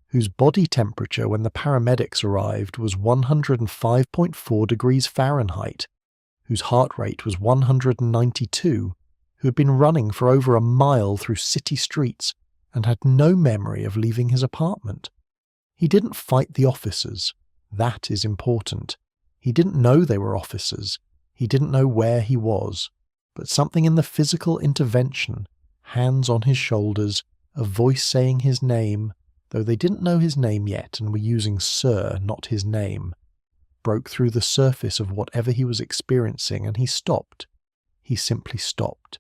whose body temperature when the paramedics arrived was 105.4 degrees Fahrenheit, whose heart rate was 192, who had been running for over 1 mile through city streets and had no memory of leaving his apartment. He didn't fight the officers. That is important. He didn't know they were officers. He didn't know where he was. But something in the physical intervention, hands on his shoulders, a voice saying his name, though they didn't know his name yet and were using Sir, not his name, broke through the surface of whatever he was experiencing, and he stopped. He simply stopped.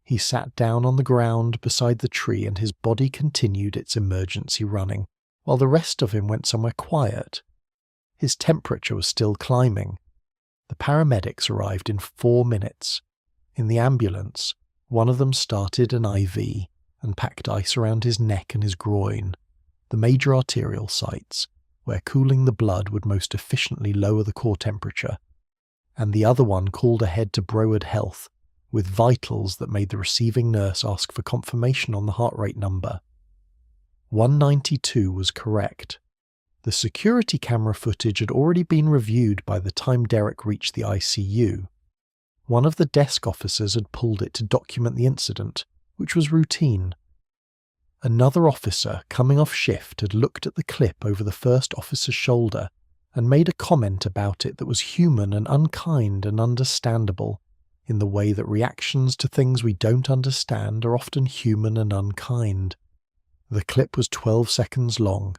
He sat down on the ground beside the tree, and his body continued its emergency running, while the rest of him went somewhere quiet. His temperature was still climbing. The paramedics arrived in 4 minutes. In the ambulance, one of them started an IV and packed ice around his neck and his groin, the major arterial sites, where cooling the blood would most efficiently lower the core temperature, and the other one called ahead to Broward Health, with vitals that made the receiving nurse ask for confirmation on the heart rate number. 192 was correct. The security camera footage had already been reviewed by the time Derek reached the ICU. One of the desk officers had pulled it to document the incident, which was routine. Another officer, coming off shift, had looked at the clip over the first officer's shoulder and made a comment about it that was human and unkind and understandable, in the way that reactions to things we don't understand are often human and unkind. The clip was 12 seconds long.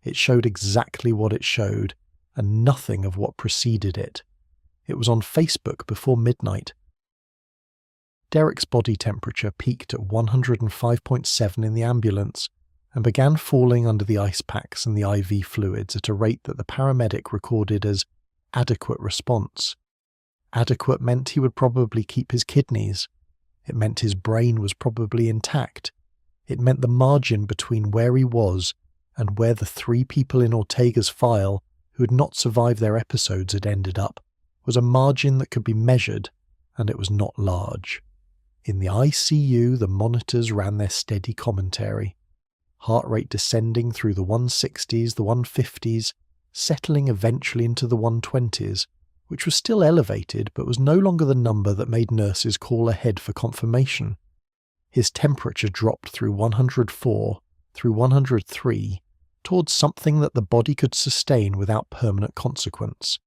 It showed exactly what it showed, and nothing of what preceded it. It was on Facebook before midnight. Derek's body temperature peaked at 105.7 in the ambulance and began falling under the ice packs and the IV fluids at a rate that the paramedic recorded as adequate response. Adequate meant he would probably keep his kidneys. It meant his brain was probably intact. It meant the margin between where he was and where the 3 people in Ortega's file who had not survived their episodes had ended up was a margin that could be measured, and it was not large. In the ICU, the monitors ran their steady commentary. Heart rate descending through the 160s, the 150s, settling eventually into the 120s, which was still elevated but was no longer the number that made nurses call ahead for confirmation. His temperature dropped through 104, through 103, towards something that the body could sustain without permanent consequence.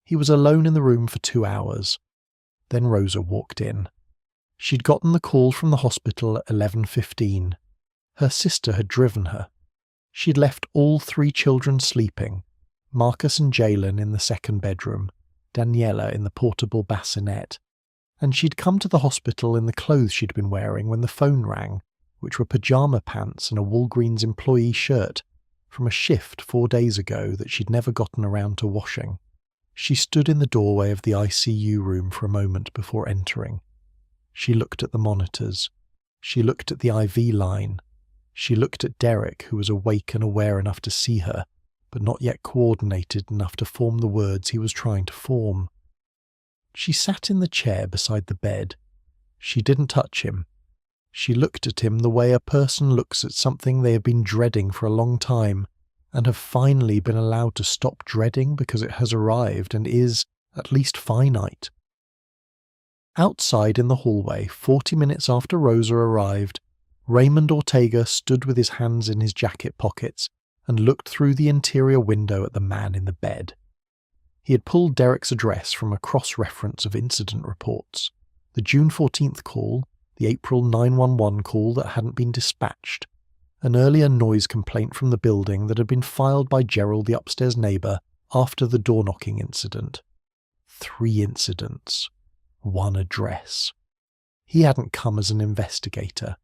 He was alone in the room for 2 hours. Then Rosa walked in. She'd gotten the call from the hospital at 11:15. Her sister had driven her. She'd left all 3 children sleeping, Marcus and Jalen in the second bedroom, Daniela in the portable bassinet, and she'd come to the hospital in the clothes she'd been wearing when the phone rang, which were pyjama pants and a Walgreens employee shirt from a shift 4 days ago that she'd never gotten around to washing. She stood in the doorway of the ICU room for a moment before entering. She looked at the monitors. She looked at the IV line. She looked at Derek, who was awake and aware enough to see her, but not yet coordinated enough to form the words he was trying to form. She sat in the chair beside the bed. She didn't touch him. She looked at him the way a person looks at something they have been dreading for a long time, and have finally been allowed to stop dreading because it has arrived and is, at least, finite. Outside in the hallway, 40 minutes after Rosa arrived, Raymond Ortega stood with his hands in his jacket pockets and looked through the interior window at the man in the bed. He had pulled Derek's address from a cross-reference of incident reports, the June 14th call, the April 911 call that hadn't been dispatched, an earlier noise complaint from the building that had been filed by Gerald, the upstairs neighbour, after the door-knocking incident. 3 incidents. 1 address. He hadn't come as an investigator.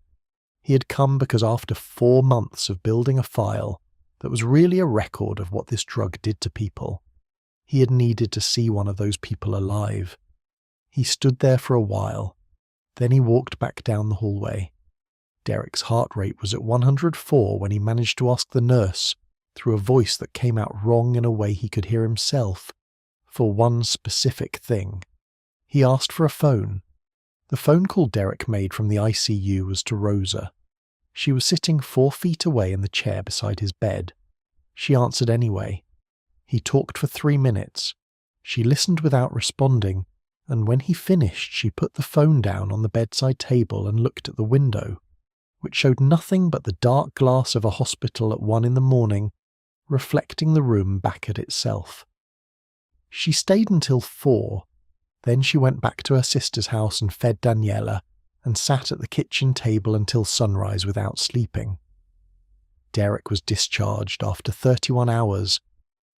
He had come because after 4 months of building a file that was really a record of what this drug did to people, he had needed to see one of those people alive. He stood there for a while. Then he walked back down the hallway. Derek's heart rate was at 104 when he managed to ask the nurse, through a voice that came out wrong in a way he could hear himself, for one specific thing. He asked for a phone. The phone call Derek made from the ICU was to Rosa. She was sitting 4 feet away in the chair beside his bed. She answered anyway. He talked for 3 minutes. She listened without responding, and when he finished she put the phone down on the bedside table and looked at the window, which showed nothing but the dark glass of a hospital at 1 in the morning, reflecting the room back at itself. She stayed until 4. Then she went back to her sister's house and fed Daniela, and sat at the kitchen table until sunrise without sleeping. Derek was discharged after 31 hours.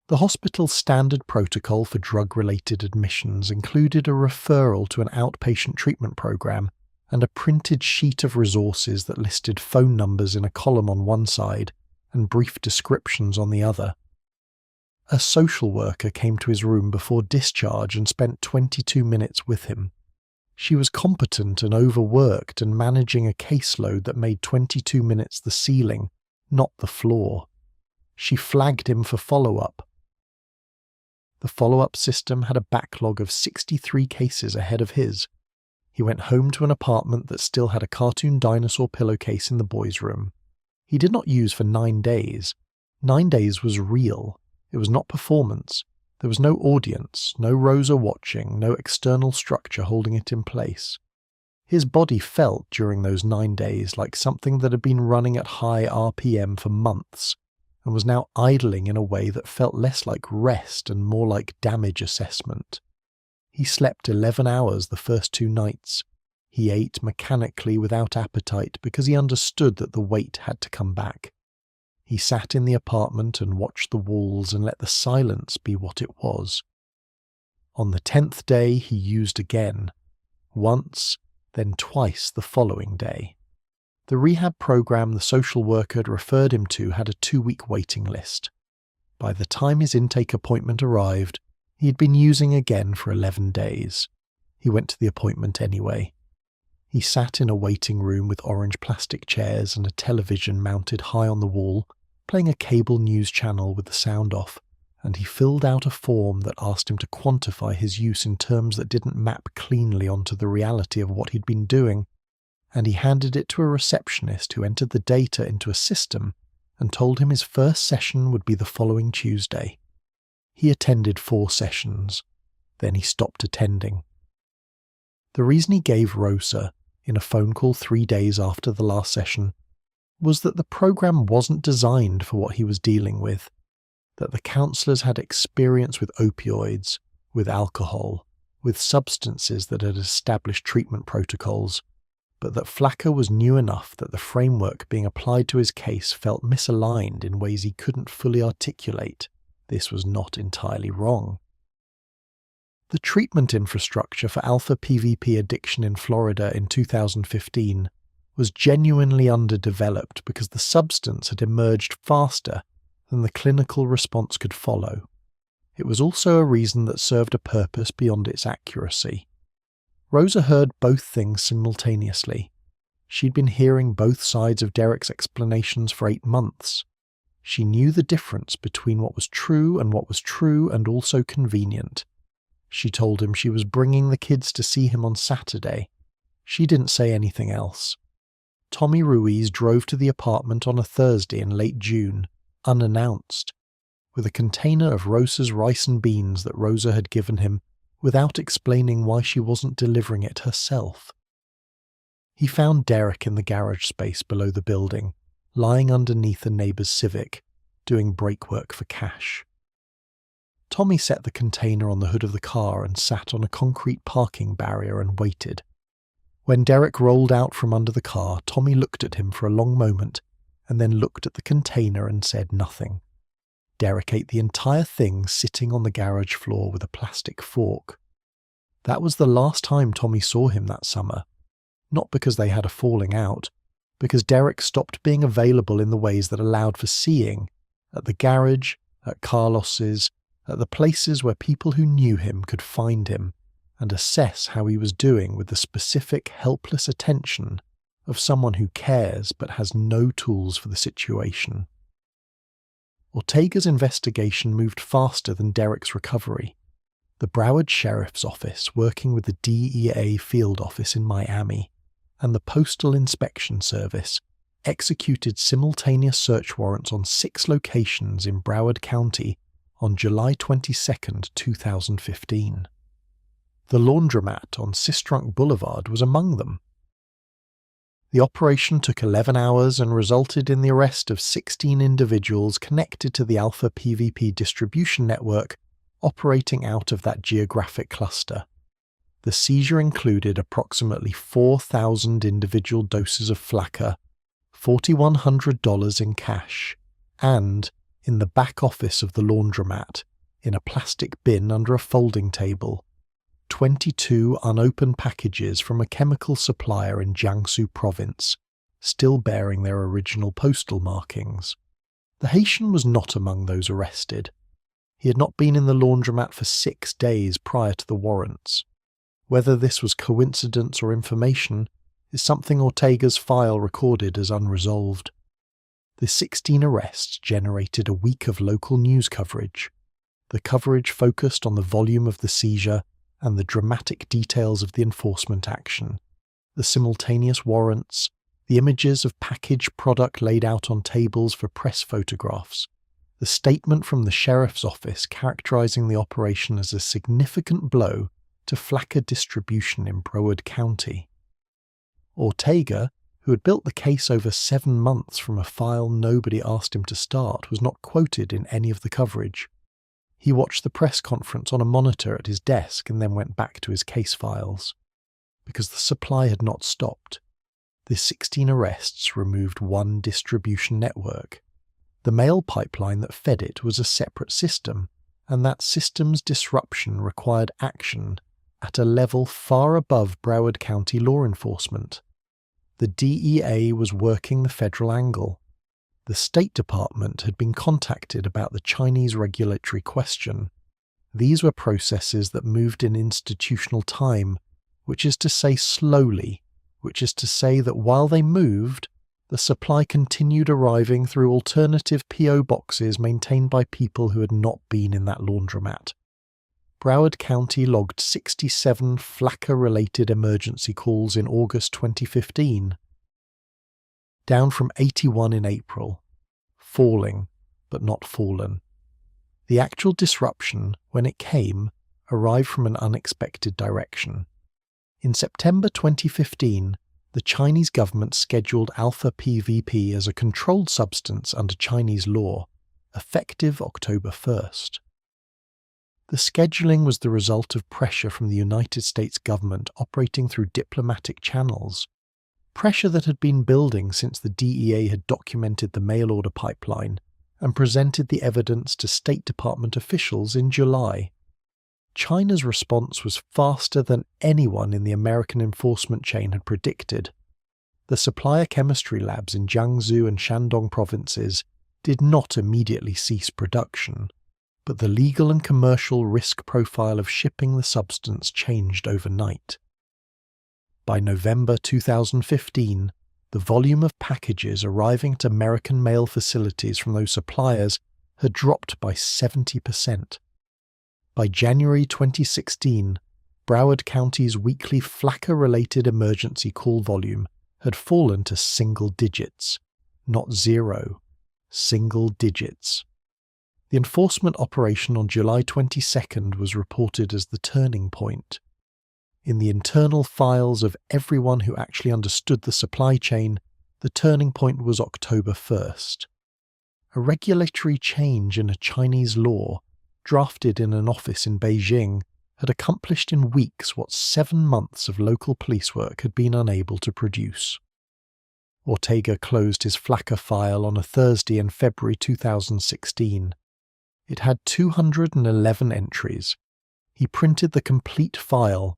The hospital's standard protocol for drug-related admissions included a referral to an outpatient treatment program and a printed sheet of resources that listed phone numbers in a column on one side and brief descriptions on the other. A social worker came to his room before discharge and spent 22 minutes with him. She was competent and overworked and managing a caseload that made 22 minutes the ceiling, not the floor. She flagged him for follow-up. The follow-up system had a backlog of 63 cases ahead of his. He went home to an apartment that still had a cartoon dinosaur pillowcase in the boys' room. He did not use for 9 days. 9 days was real. It was not performance. There was no audience, no Rosa watching, no external structure holding it in place. His body felt during those 9 days like something that had been running at high RPM for months, and was now idling in a way that felt less like rest and more like damage assessment. He slept 11 hours the first 2 nights. He ate mechanically without appetite because he understood that the weight had to come back. He sat in the apartment and watched the walls and let the silence be what it was. On the 10th day he used again, once, then twice the following day. The rehab program the social worker had referred him to had a 2-week waiting list. By the time his intake appointment arrived, he had been using again for 11 days. He went to the appointment anyway. He sat in a waiting room with orange plastic chairs and a television mounted high on the wall, playing a cable news channel with the sound off, and he filled out a form that asked him to quantify his use in terms that didn't map cleanly onto the reality of what he'd been doing, and he handed it to a receptionist who entered the data into a system and told him his first session would be the following Tuesday. He attended 4 sessions. Then he stopped attending. The reason he gave Rosa, in a phone call 3 days after the last session, was that the program wasn't designed for what he was dealing with, that the counsellors had experience with opioids, with alcohol, with substances that had established treatment protocols, but that Flakka was new enough that the framework being applied to his case felt misaligned in ways he couldn't fully articulate. This was not entirely wrong. The treatment infrastructure for alpha PVP addiction in Florida in 2015 was genuinely underdeveloped because the substance had emerged faster than the clinical response could follow. It was also a reason that served a purpose beyond its accuracy. Rosa heard both things simultaneously. She'd been hearing both sides of Derek's explanations for 8 months. She knew the difference between what was true and also convenient. She told him she was bringing the kids to see him on Saturday. She didn't say anything else. Tommy Ruiz drove to the apartment on a Thursday in late June, unannounced, with a container of Rosa's rice and beans that Rosa had given him, without explaining why she wasn't delivering it herself. He found Derek in the garage space below the building, lying underneath a neighbour's Civic, doing brake work for cash. Tommy set the container on the hood of the car and sat on a concrete parking barrier and waited. When Derek rolled out from under the car, Tommy looked at him for a long moment and then looked at the container and said nothing. Derek ate the entire thing sitting on the garage floor with a plastic fork. That was the last time Tommy saw him that summer. Not because they had a falling out, because Derek stopped being available in the ways that allowed for seeing, at the garage, at Carlos's, at the places where people who knew him could find him and assess how he was doing with the specific helpless attention of someone who cares but has no tools for the situation. Ortega's investigation moved faster than Derek's recovery. The Broward Sheriff's Office, working with the DEA field office in Miami, and the Postal Inspection Service, executed simultaneous search warrants on 6 locations in Broward County on July 22, 2015. The laundromat on Sistrunk Boulevard was among them. The operation took 11 hours and resulted in the arrest of 16 individuals connected to the Alpha PVP distribution network operating out of that geographic cluster. The seizure included approximately 4,000 individual doses of Flakka, $4,100 in cash, and, in the back office of the laundromat, in a plastic bin under a folding table, 22 unopened packages from a chemical supplier in Jiangsu province, still bearing their original postal markings. The Haitian was not among those arrested. He had not been in the laundromat for 6 days prior to the warrants. Whether this was coincidence or information is something Ortega's file recorded as unresolved. The 16 arrests generated a week of local news coverage. The coverage focused on the volume of the seizure and the dramatic details of the enforcement action, the simultaneous warrants, the images of packaged product laid out on tables for press photographs, the statement from the sheriff's office characterizing the operation as a significant blow to Flakka distribution in Broward County. Ortega, who had built the case over 7 months from a file nobody asked him to start, was not quoted in any of the coverage. He watched the press conference on a monitor at his desk and then went back to his case files. Because the supply had not stopped, the 16 arrests removed one distribution network. The mail pipeline that fed it was a separate system, and that system's disruption required action at a level far above Broward County law enforcement. The DEA was working the federal angle. The State Department had been contacted about the Chinese regulatory question. These were processes that moved in institutional time, which is to say slowly, which is to say that while they moved, the supply continued arriving through alternative P.O. boxes maintained by people who had not been in that laundromat. Broward County logged 67 Flakka-related emergency calls in August 2015, down from 81 in April, falling, but not fallen. The actual disruption, when it came, arrived from an unexpected direction. In September 2015, the Chinese government scheduled alpha PVP as a controlled substance under Chinese law, effective October 1st. The scheduling was the result of pressure from the United States government operating through diplomatic channels, pressure that had been building since the DEA had documented the mail-order pipeline and presented the evidence to State Department officials in July. China's response was faster than anyone in the American enforcement chain had predicted. The supplier chemistry labs in Jiangsu and Shandong provinces did not immediately cease production, but the legal and commercial risk profile of shipping the substance changed overnight. By November 2015, the volume of packages arriving at American mail facilities from those suppliers had dropped by 70%. By January 2016, Broward County's weekly Flakka-related emergency call volume had fallen to single digits, not zero, single digits. The enforcement operation on July 22nd was reported as the turning point. In the internal files of everyone who actually understood the supply chain, the turning point was October 1st. A regulatory change in a Chinese law, drafted in an office in Beijing, had accomplished in weeks what 7 months of local police work had been unable to produce. Ortega closed his Flakka file on a Thursday in February 2016. It had 211 entries. He printed the complete file,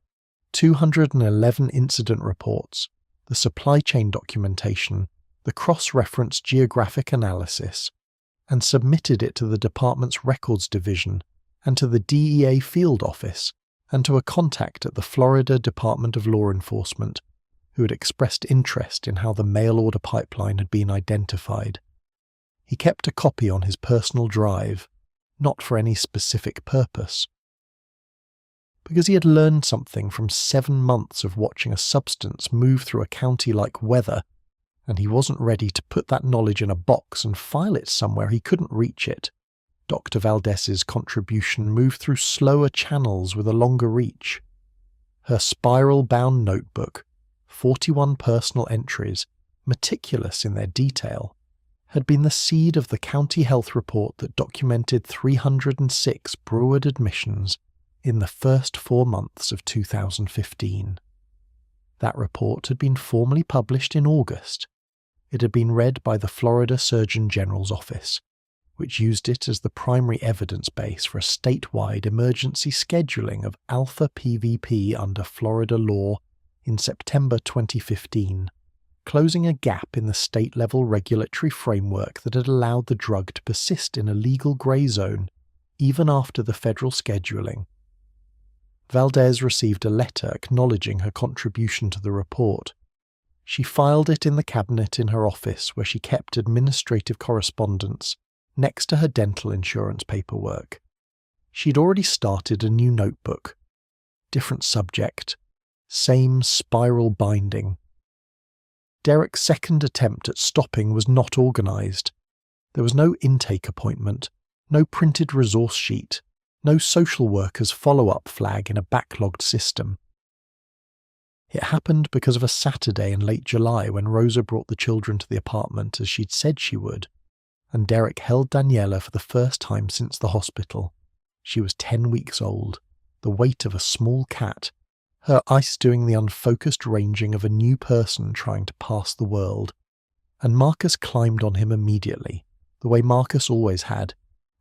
211 incident reports, the supply chain documentation, the cross-reference geographic analysis, and submitted it to the department's records division and to the DEA field office and to a contact at the Florida Department of Law Enforcement who had expressed interest in how the mail-order pipeline had been identified. He kept a copy on his personal drive, not for any specific purpose, because he had learned something from 7 months of watching a substance move through a county like weather, and he wasn't ready to put that knowledge in a box and file it somewhere he couldn't reach it. Dr. Valdez's contribution moved through slower channels with a longer reach. Her spiral-bound notebook, 41 personal entries, meticulous in their detail, had been the seed of the county health report that documented 306 Broward admissions in the first 4 months of 2015. That report had been formally published in August. It had been read by the Florida Surgeon General's office, which used it as the primary evidence base for a statewide emergency scheduling of alpha PVP under Florida law in September 2015, closing a gap in the state-level regulatory framework that had allowed the drug to persist in a legal grey zone even after the federal scheduling. Valdez received a letter acknowledging her contribution to the report. She filed it in the cabinet in her office where she kept administrative correspondence next to her dental insurance paperwork. She'd already started a new notebook. Different subject. Same spiral binding. Derek's second attempt at stopping was not organised. There was no intake appointment, no printed resource sheet, no social worker's follow-up flag in a backlogged system. It happened because of a Saturday in late July when Rosa brought the children to the apartment as she'd said she would, and Derek held Daniela for the first time since the hospital. She was 10 weeks old, the weight of a small cat, her eyes doing the unfocused ranging of a new person trying to pass the world. And Marcus climbed on him immediately, the way Marcus always had,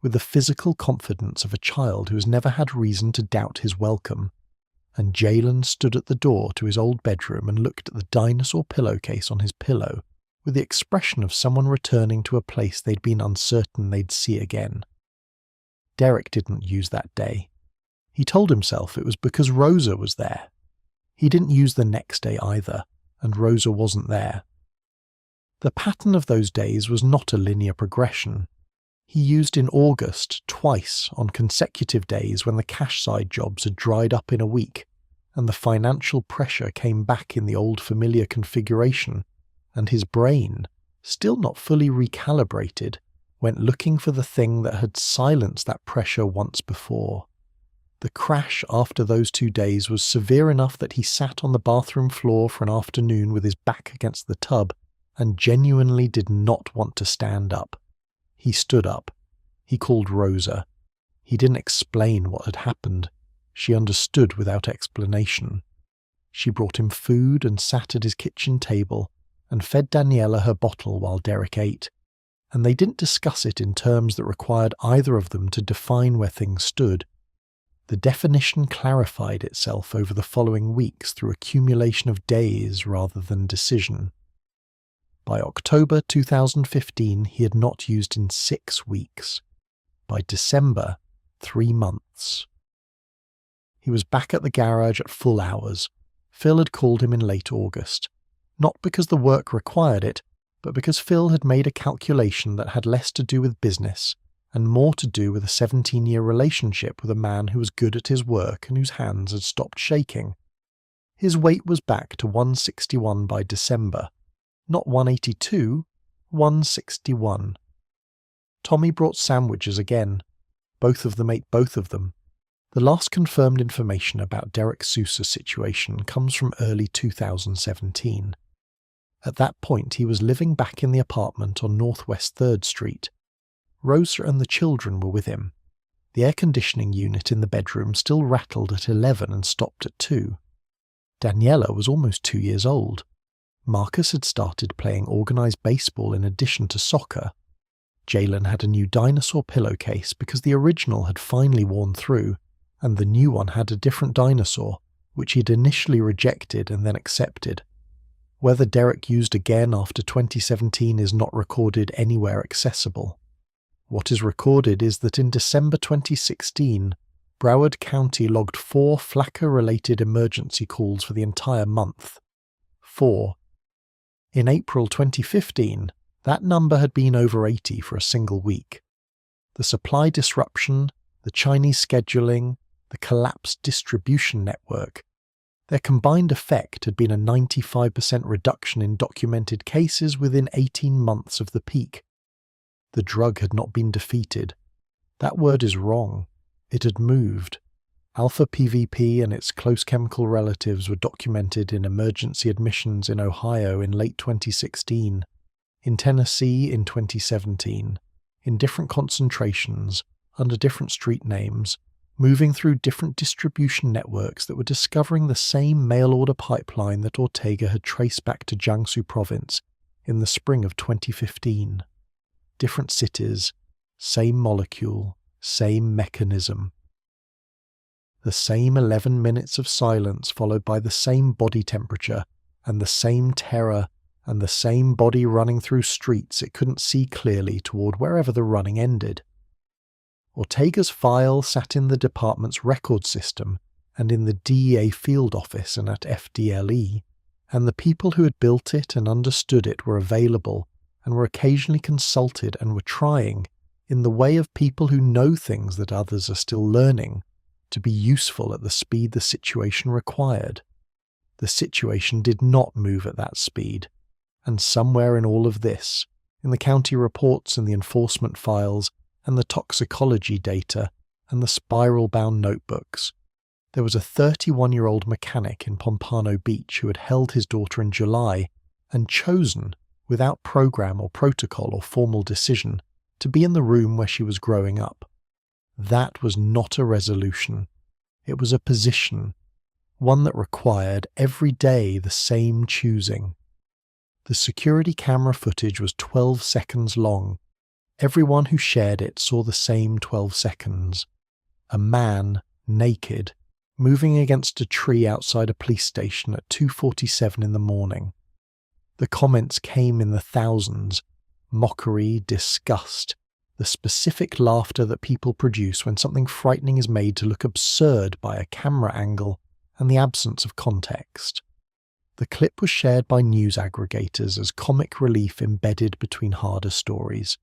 with the physical confidence of a child who has never had reason to doubt his welcome. And Jalen stood at the door to his old bedroom and looked at the dinosaur pillowcase on his pillow with the expression of someone returning to a place they'd been uncertain they'd see again. Derek didn't use that day. He told himself it was because Rosa was there. He didn't use the next day either, and Rosa wasn't there. The pattern of those days was not a linear progression. He used in August twice on consecutive days when the cash side jobs had dried up in a week, and the financial pressure came back in the old familiar configuration, and his brain, still not fully recalibrated, went looking for the thing that had silenced that pressure once before. The The crash after those 2 days was severe enough that he sat on the bathroom floor for an afternoon with his back against the tub and genuinely did not want to stand up. He stood up. He called Rosa. He didn't explain what had happened. She understood without explanation. She brought him food and sat at his kitchen table and fed Daniela her bottle while Derek ate, and they didn't discuss it in terms that required either of them to define where things stood. The definition clarified itself over the following weeks through accumulation of days rather than decision. By October 2015, he had not used in 6 weeks. By December, 3 months. He was back at the garage at full hours. Phil had called him in late August, not because the work required it, but because Phil had made a calculation that had less to do with business and more to do with a 17-year relationship with a man who was good at his work and whose hands had stopped shaking. His weight was back to 161 by December, not 182, 161. Tommy brought sandwiches again. Both of them ate both of them. The last confirmed information about Derek Sousa's situation comes from early 2017. At that point, he was living back in the apartment on Northwest 3rd Street. Rosa and the children were with him. The air conditioning unit in the bedroom still rattled at 11 and stopped at 2. Daniela was almost 2 years old. Marcus had started playing organised baseball in addition to soccer. Jalen had a new dinosaur pillowcase because the original had finally worn through, and the new one had a different dinosaur, which he'd initially rejected and then accepted. Whether Derek used again after 2017 is not recorded anywhere accessible. What is recorded is that in December 2016, Broward County logged 4 Flakka-related emergency calls for the entire month. 4. In April 2015, that number had been over 80 for a single week. The supply disruption, the Chinese scheduling, the collapsed distribution network, their combined effect had been a 95% reduction in documented cases within 18 months of the peak. The drug had not been defeated. That word is wrong. It had moved. Alpha PVP and its close chemical relatives were documented in emergency admissions in Ohio in late 2016, in Tennessee in 2017, in different concentrations, under different street names, moving through different distribution networks that were discovering the same mail-order pipeline that Ortega had traced back to Jiangsu province in the spring of 2015. Different cities, same molecule, same mechanism. The same 11 minutes of silence followed by the same body temperature and the same terror and the same body running through streets it couldn't see clearly toward wherever the running ended. Ortega's file sat in the department's record system and in the DEA field office and at FDLE, and the people who had built it and understood it were available and were occasionally consulted and were trying, in the way of people who know things that others are still learning, to be useful at the speed the situation required. The situation did not move at that speed, and somewhere in all of this, in the county reports and the enforcement files, and the toxicology data, and the spiral-bound notebooks, there was a 31-year-old mechanic in Pompano Beach who had held his daughter in July and chosen, without program or protocol or formal decision, to be in the room where she was growing up. That was not a resolution. It was a position, one that required every day the same choosing. The security camera footage was 12 seconds long. Everyone who shared it saw the same 12 seconds. A man, naked, moving against a tree outside a police station at 2:47 in the morning. The comments came in the thousands. Mockery, disgust, the specific laughter that people produce when something frightening is made to look absurd by a camera angle and the absence of context. The clip was shared by news aggregators as comic relief embedded between harder stories.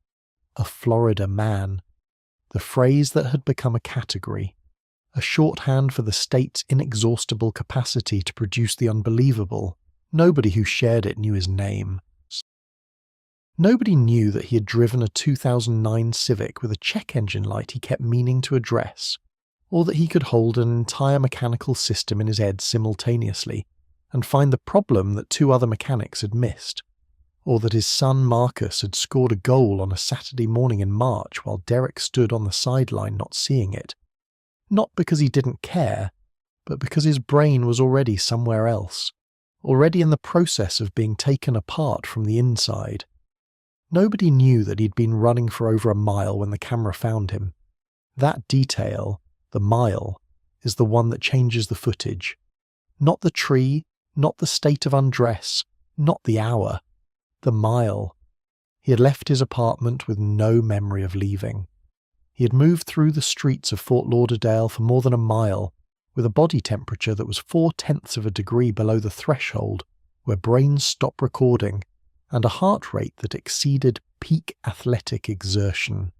A Florida man. The phrase that had become a category. A shorthand for the state's inexhaustible capacity to produce the unbelievable. Nobody who shared it knew his name. Nobody knew that he had driven a 2009 Civic with a check engine light he kept meaning to address, or that he could hold an entire mechanical system in his head simultaneously and find the problem that 2 other mechanics had missed, or that his son Marcus had scored a goal on a Saturday morning in March while Derek stood on the sideline not seeing it, not because he didn't care, but because his brain was already somewhere else, already in the process of being taken apart from the inside. Nobody knew that he'd been running for over a mile when the camera found him. That detail, the mile, is the one that changes the footage. Not the tree, not the state of undress, not the hour. The mile. He had left his apartment with no memory of leaving. He had moved through the streets of Fort Lauderdale for more than a mile, with a body temperature that was 0.4 of a degree below the threshold where brains stop recording, and a heart rate that exceeded peak athletic exertion.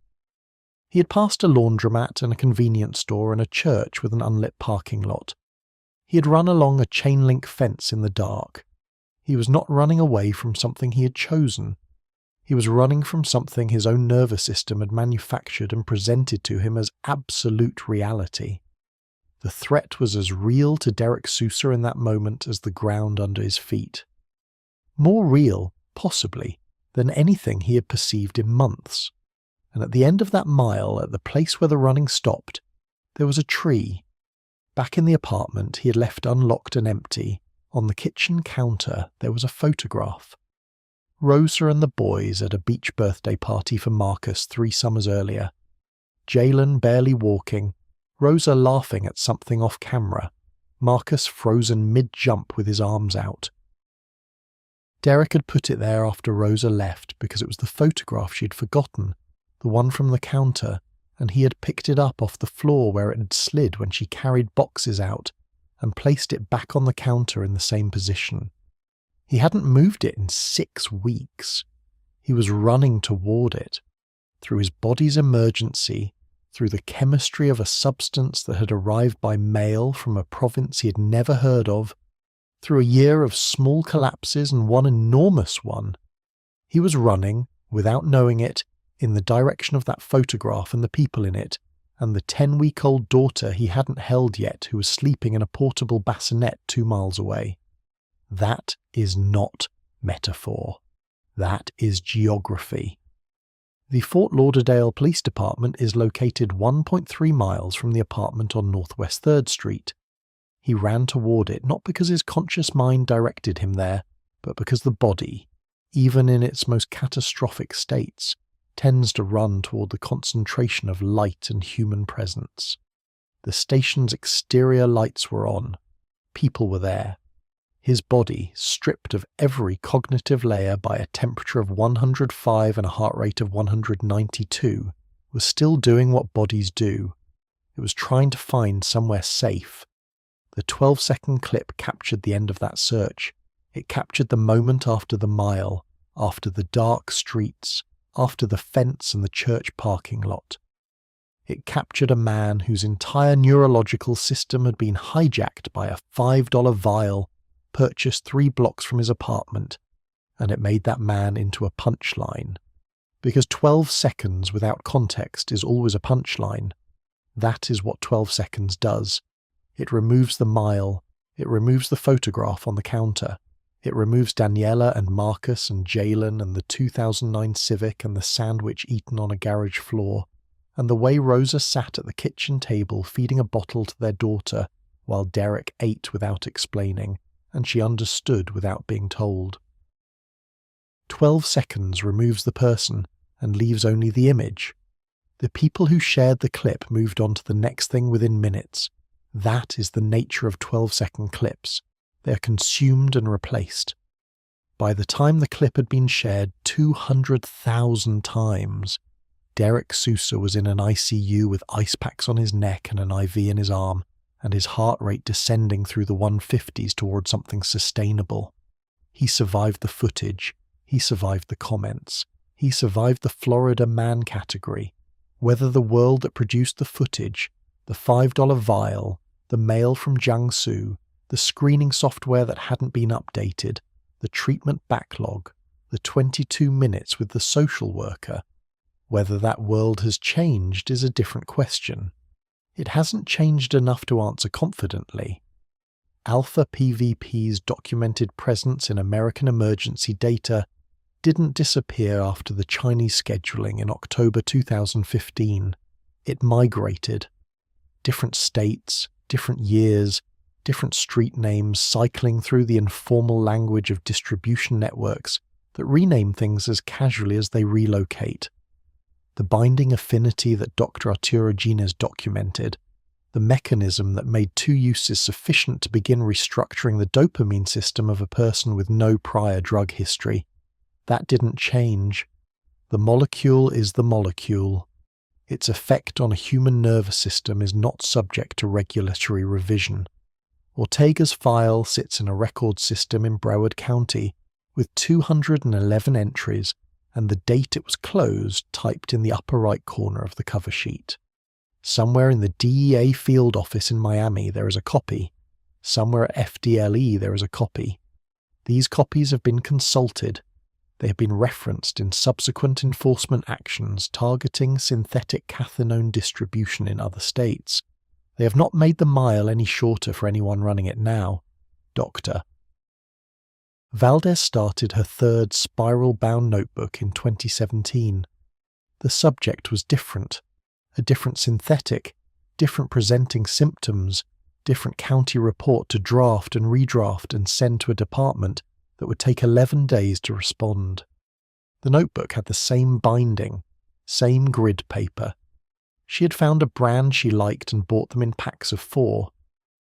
He had passed a laundromat and a convenience store and a church with an unlit parking lot. He had run along a chain-link fence in the dark. He was not running away from something he had chosen. He was running from something his own nervous system had manufactured and presented to him as absolute reality. The threat was as real to Derek Sousa in that moment as the ground under his feet. More real, possibly, than anything he had perceived in months. And at the end of that mile, at the place where the running stopped, there was a tree. Back in the apartment he had left unlocked and empty, on the kitchen counter there was a photograph. Rosa and the boys at a beach birthday party for Marcus 3 summers earlier. Jalen barely walking, Rosa laughing at something off camera, Marcus frozen mid-jump with his arms out. Derek had put it there after Rosa left because it was the photograph she'd forgotten, the one from the counter, and he had picked it up off the floor where it had slid when she carried boxes out and placed it back on the counter in the same position. He hadn't moved it in 6 weeks. He was running toward it, through his body's emergency, through the chemistry of a substance that had arrived by mail from a province he had never heard of, through a year of small collapses and one enormous one. He was running, without knowing it, in the direction of that photograph and the people in it, and the 10-week-old daughter he hadn't held yet who was sleeping in a portable bassinet 2 miles away. That is not metaphor. That is geography. The Fort Lauderdale Police Department is located 1.3 miles from the apartment on Northwest 3rd Street. He ran toward it not because his conscious mind directed him there, but because the body, even in its most catastrophic states, tends to run toward the concentration of light and human presence. The station's exterior lights were on. People were there. His body, stripped of every cognitive layer by a temperature of 105 and a heart rate of 192, was still doing what bodies do. It was trying to find somewhere safe. The 12-second clip captured the end of that search. It captured the moment after the mile, after the dark streets, after the fence and the church parking lot. It captured a man whose entire neurological system had been hijacked by a $5 vial purchased 3 blocks from his apartment, and it made that man into a punchline. Because 12 seconds without context is always a punchline. That is what 12 seconds does. It removes the mile, it removes the photograph on the counter, it removes Daniela and Marcus and Jalen and the 2009 Civic and the sandwich eaten on a garage floor, and the way Rosa sat at the kitchen table feeding a bottle to their daughter while Derek ate without explaining, and she understood without being told. 12 seconds removes the person and leaves only the image. The people who shared the clip moved on to the next thing within minutes. That is the nature of 12-second clips. They are consumed and replaced. By the time the clip had been shared 200,000 times, Derek Sousa was in an ICU with ice packs on his neck and an IV in his arm, and his heart rate descending through the 150s towards something sustainable. He survived the footage. He survived the comments. He survived the Florida man category. Whether the world that produced the footage, the $5 vial, the mail from Jiangsu, the screening software that hadn't been updated, the treatment backlog, the 22 minutes with the social worker, whether that world has changed is a different question. it hasn't changed enough to answer confidently. Alpha PVP's documented presence in American emergency data didn't disappear after the Chinese scheduling in October 2015. It migrated. Different states, different years, different street names cycling through the informal language of distribution networks that rename things as casually as they relocate. The binding affinity that Dr. Arturo Gines documented, the mechanism that made two uses sufficient to begin restructuring the dopamine system of a person with no prior drug history, that didn't change. The molecule is the molecule. Its effect on a human nervous system is not subject to regulatory revision. Ortega's file sits in a record system in Broward County with 211 entries and the date it was closed typed in the upper right corner of the cover sheet. Somewhere in the DEA field office in Miami there is a copy. Somewhere at FDLE there is a copy. These copies have been consulted. They have been referenced in subsequent enforcement actions targeting synthetic cathinone distribution in other states. They have not made the mile any shorter for anyone running it now. Doctor. Valdez started her third spiral-bound notebook in 2017. The subject was different. A different synthetic, different presenting symptoms, different county report to draft and redraft and send to a department that would take 11 days to respond. The notebook had the same binding, same grid paper. She had found a brand she liked and bought them in packs of 4.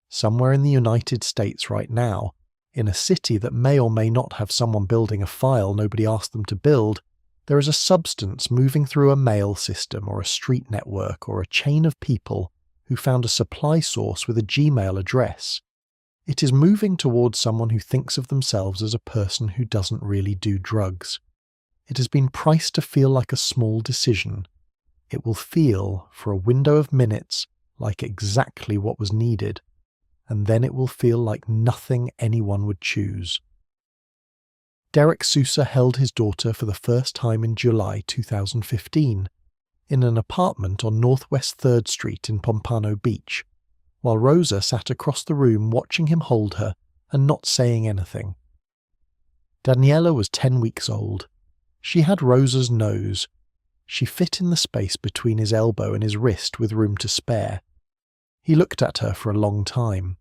Somewhere in the United States right now, in a city that may or may not have someone building a file nobody asked them to build, there is a substance moving through a mail system or a street network or a chain of people who found a supply source with a Gmail address. It is moving towards someone who thinks of themselves as a person who doesn't really do drugs. It has been priced to feel like a small decision. It will feel, for a window of minutes, like exactly what was needed, and then it will feel like nothing anyone would choose. Derek Sousa held his daughter for the first time in July 2015, in an apartment on Northwest 3rd Street in Pompano Beach, while Rosa sat across the room watching him hold her and not saying anything. Daniela was 10 weeks old. She had Rosa's nose. She fit in the space between his elbow and his wrist with room to spare. He looked at her for a long time.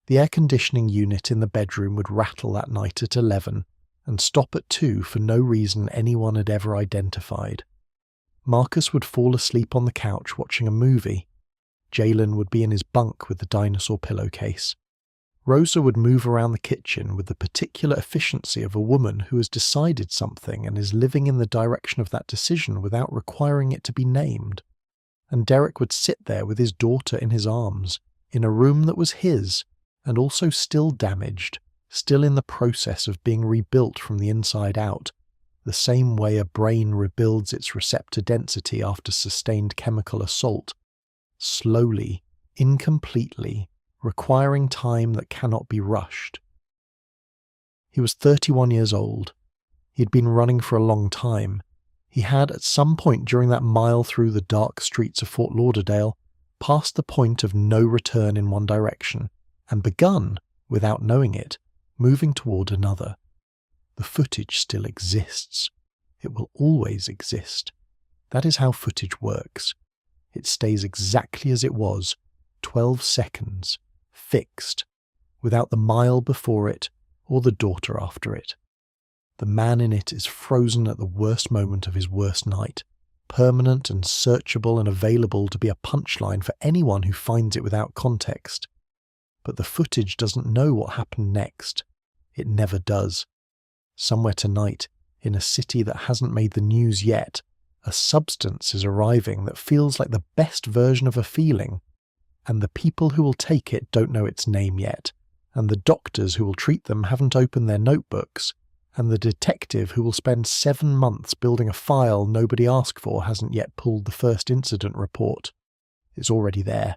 The air conditioning unit in the bedroom would rattle that night at 11 and stop at 2 for no reason anyone had ever identified. Marcus would fall asleep on the couch watching a movie. Jalen would be in his bunk with the dinosaur pillowcase. Rosa would move around the kitchen with the particular efficiency of a woman who has decided something and is living in the direction of that decision without requiring it to be named. And Derek would sit there with his daughter in his arms, in a room that was his, and also still damaged, still in the process of being rebuilt from the inside out, the same way a brain rebuilds its receptor density after sustained chemical assault, slowly, incompletely, requiring time that cannot be rushed. He was 31 years old. He had been running for a long time. He had, at some point during that mile through the dark streets of Fort Lauderdale, passed the point of no return in one direction, and begun, without knowing it, moving toward another. The footage still exists. It will always exist. That is how footage works. It stays exactly as it was, 12 seconds, fixed, without the mile before it or the daughter after it. The man in it is frozen at the worst moment of his worst night, permanent and searchable and available to be a punchline for anyone who finds it without context. But the footage doesn't know what happened next. It never does. Somewhere tonight, in a city that hasn't made the news yet, a substance is arriving that feels like the best version of a feeling, and the people who will take it don't know its name yet, and the doctors who will treat them haven't opened their notebooks, and the detective who will spend 7 months building a file nobody asked for hasn't yet pulled the first incident report. It's already there.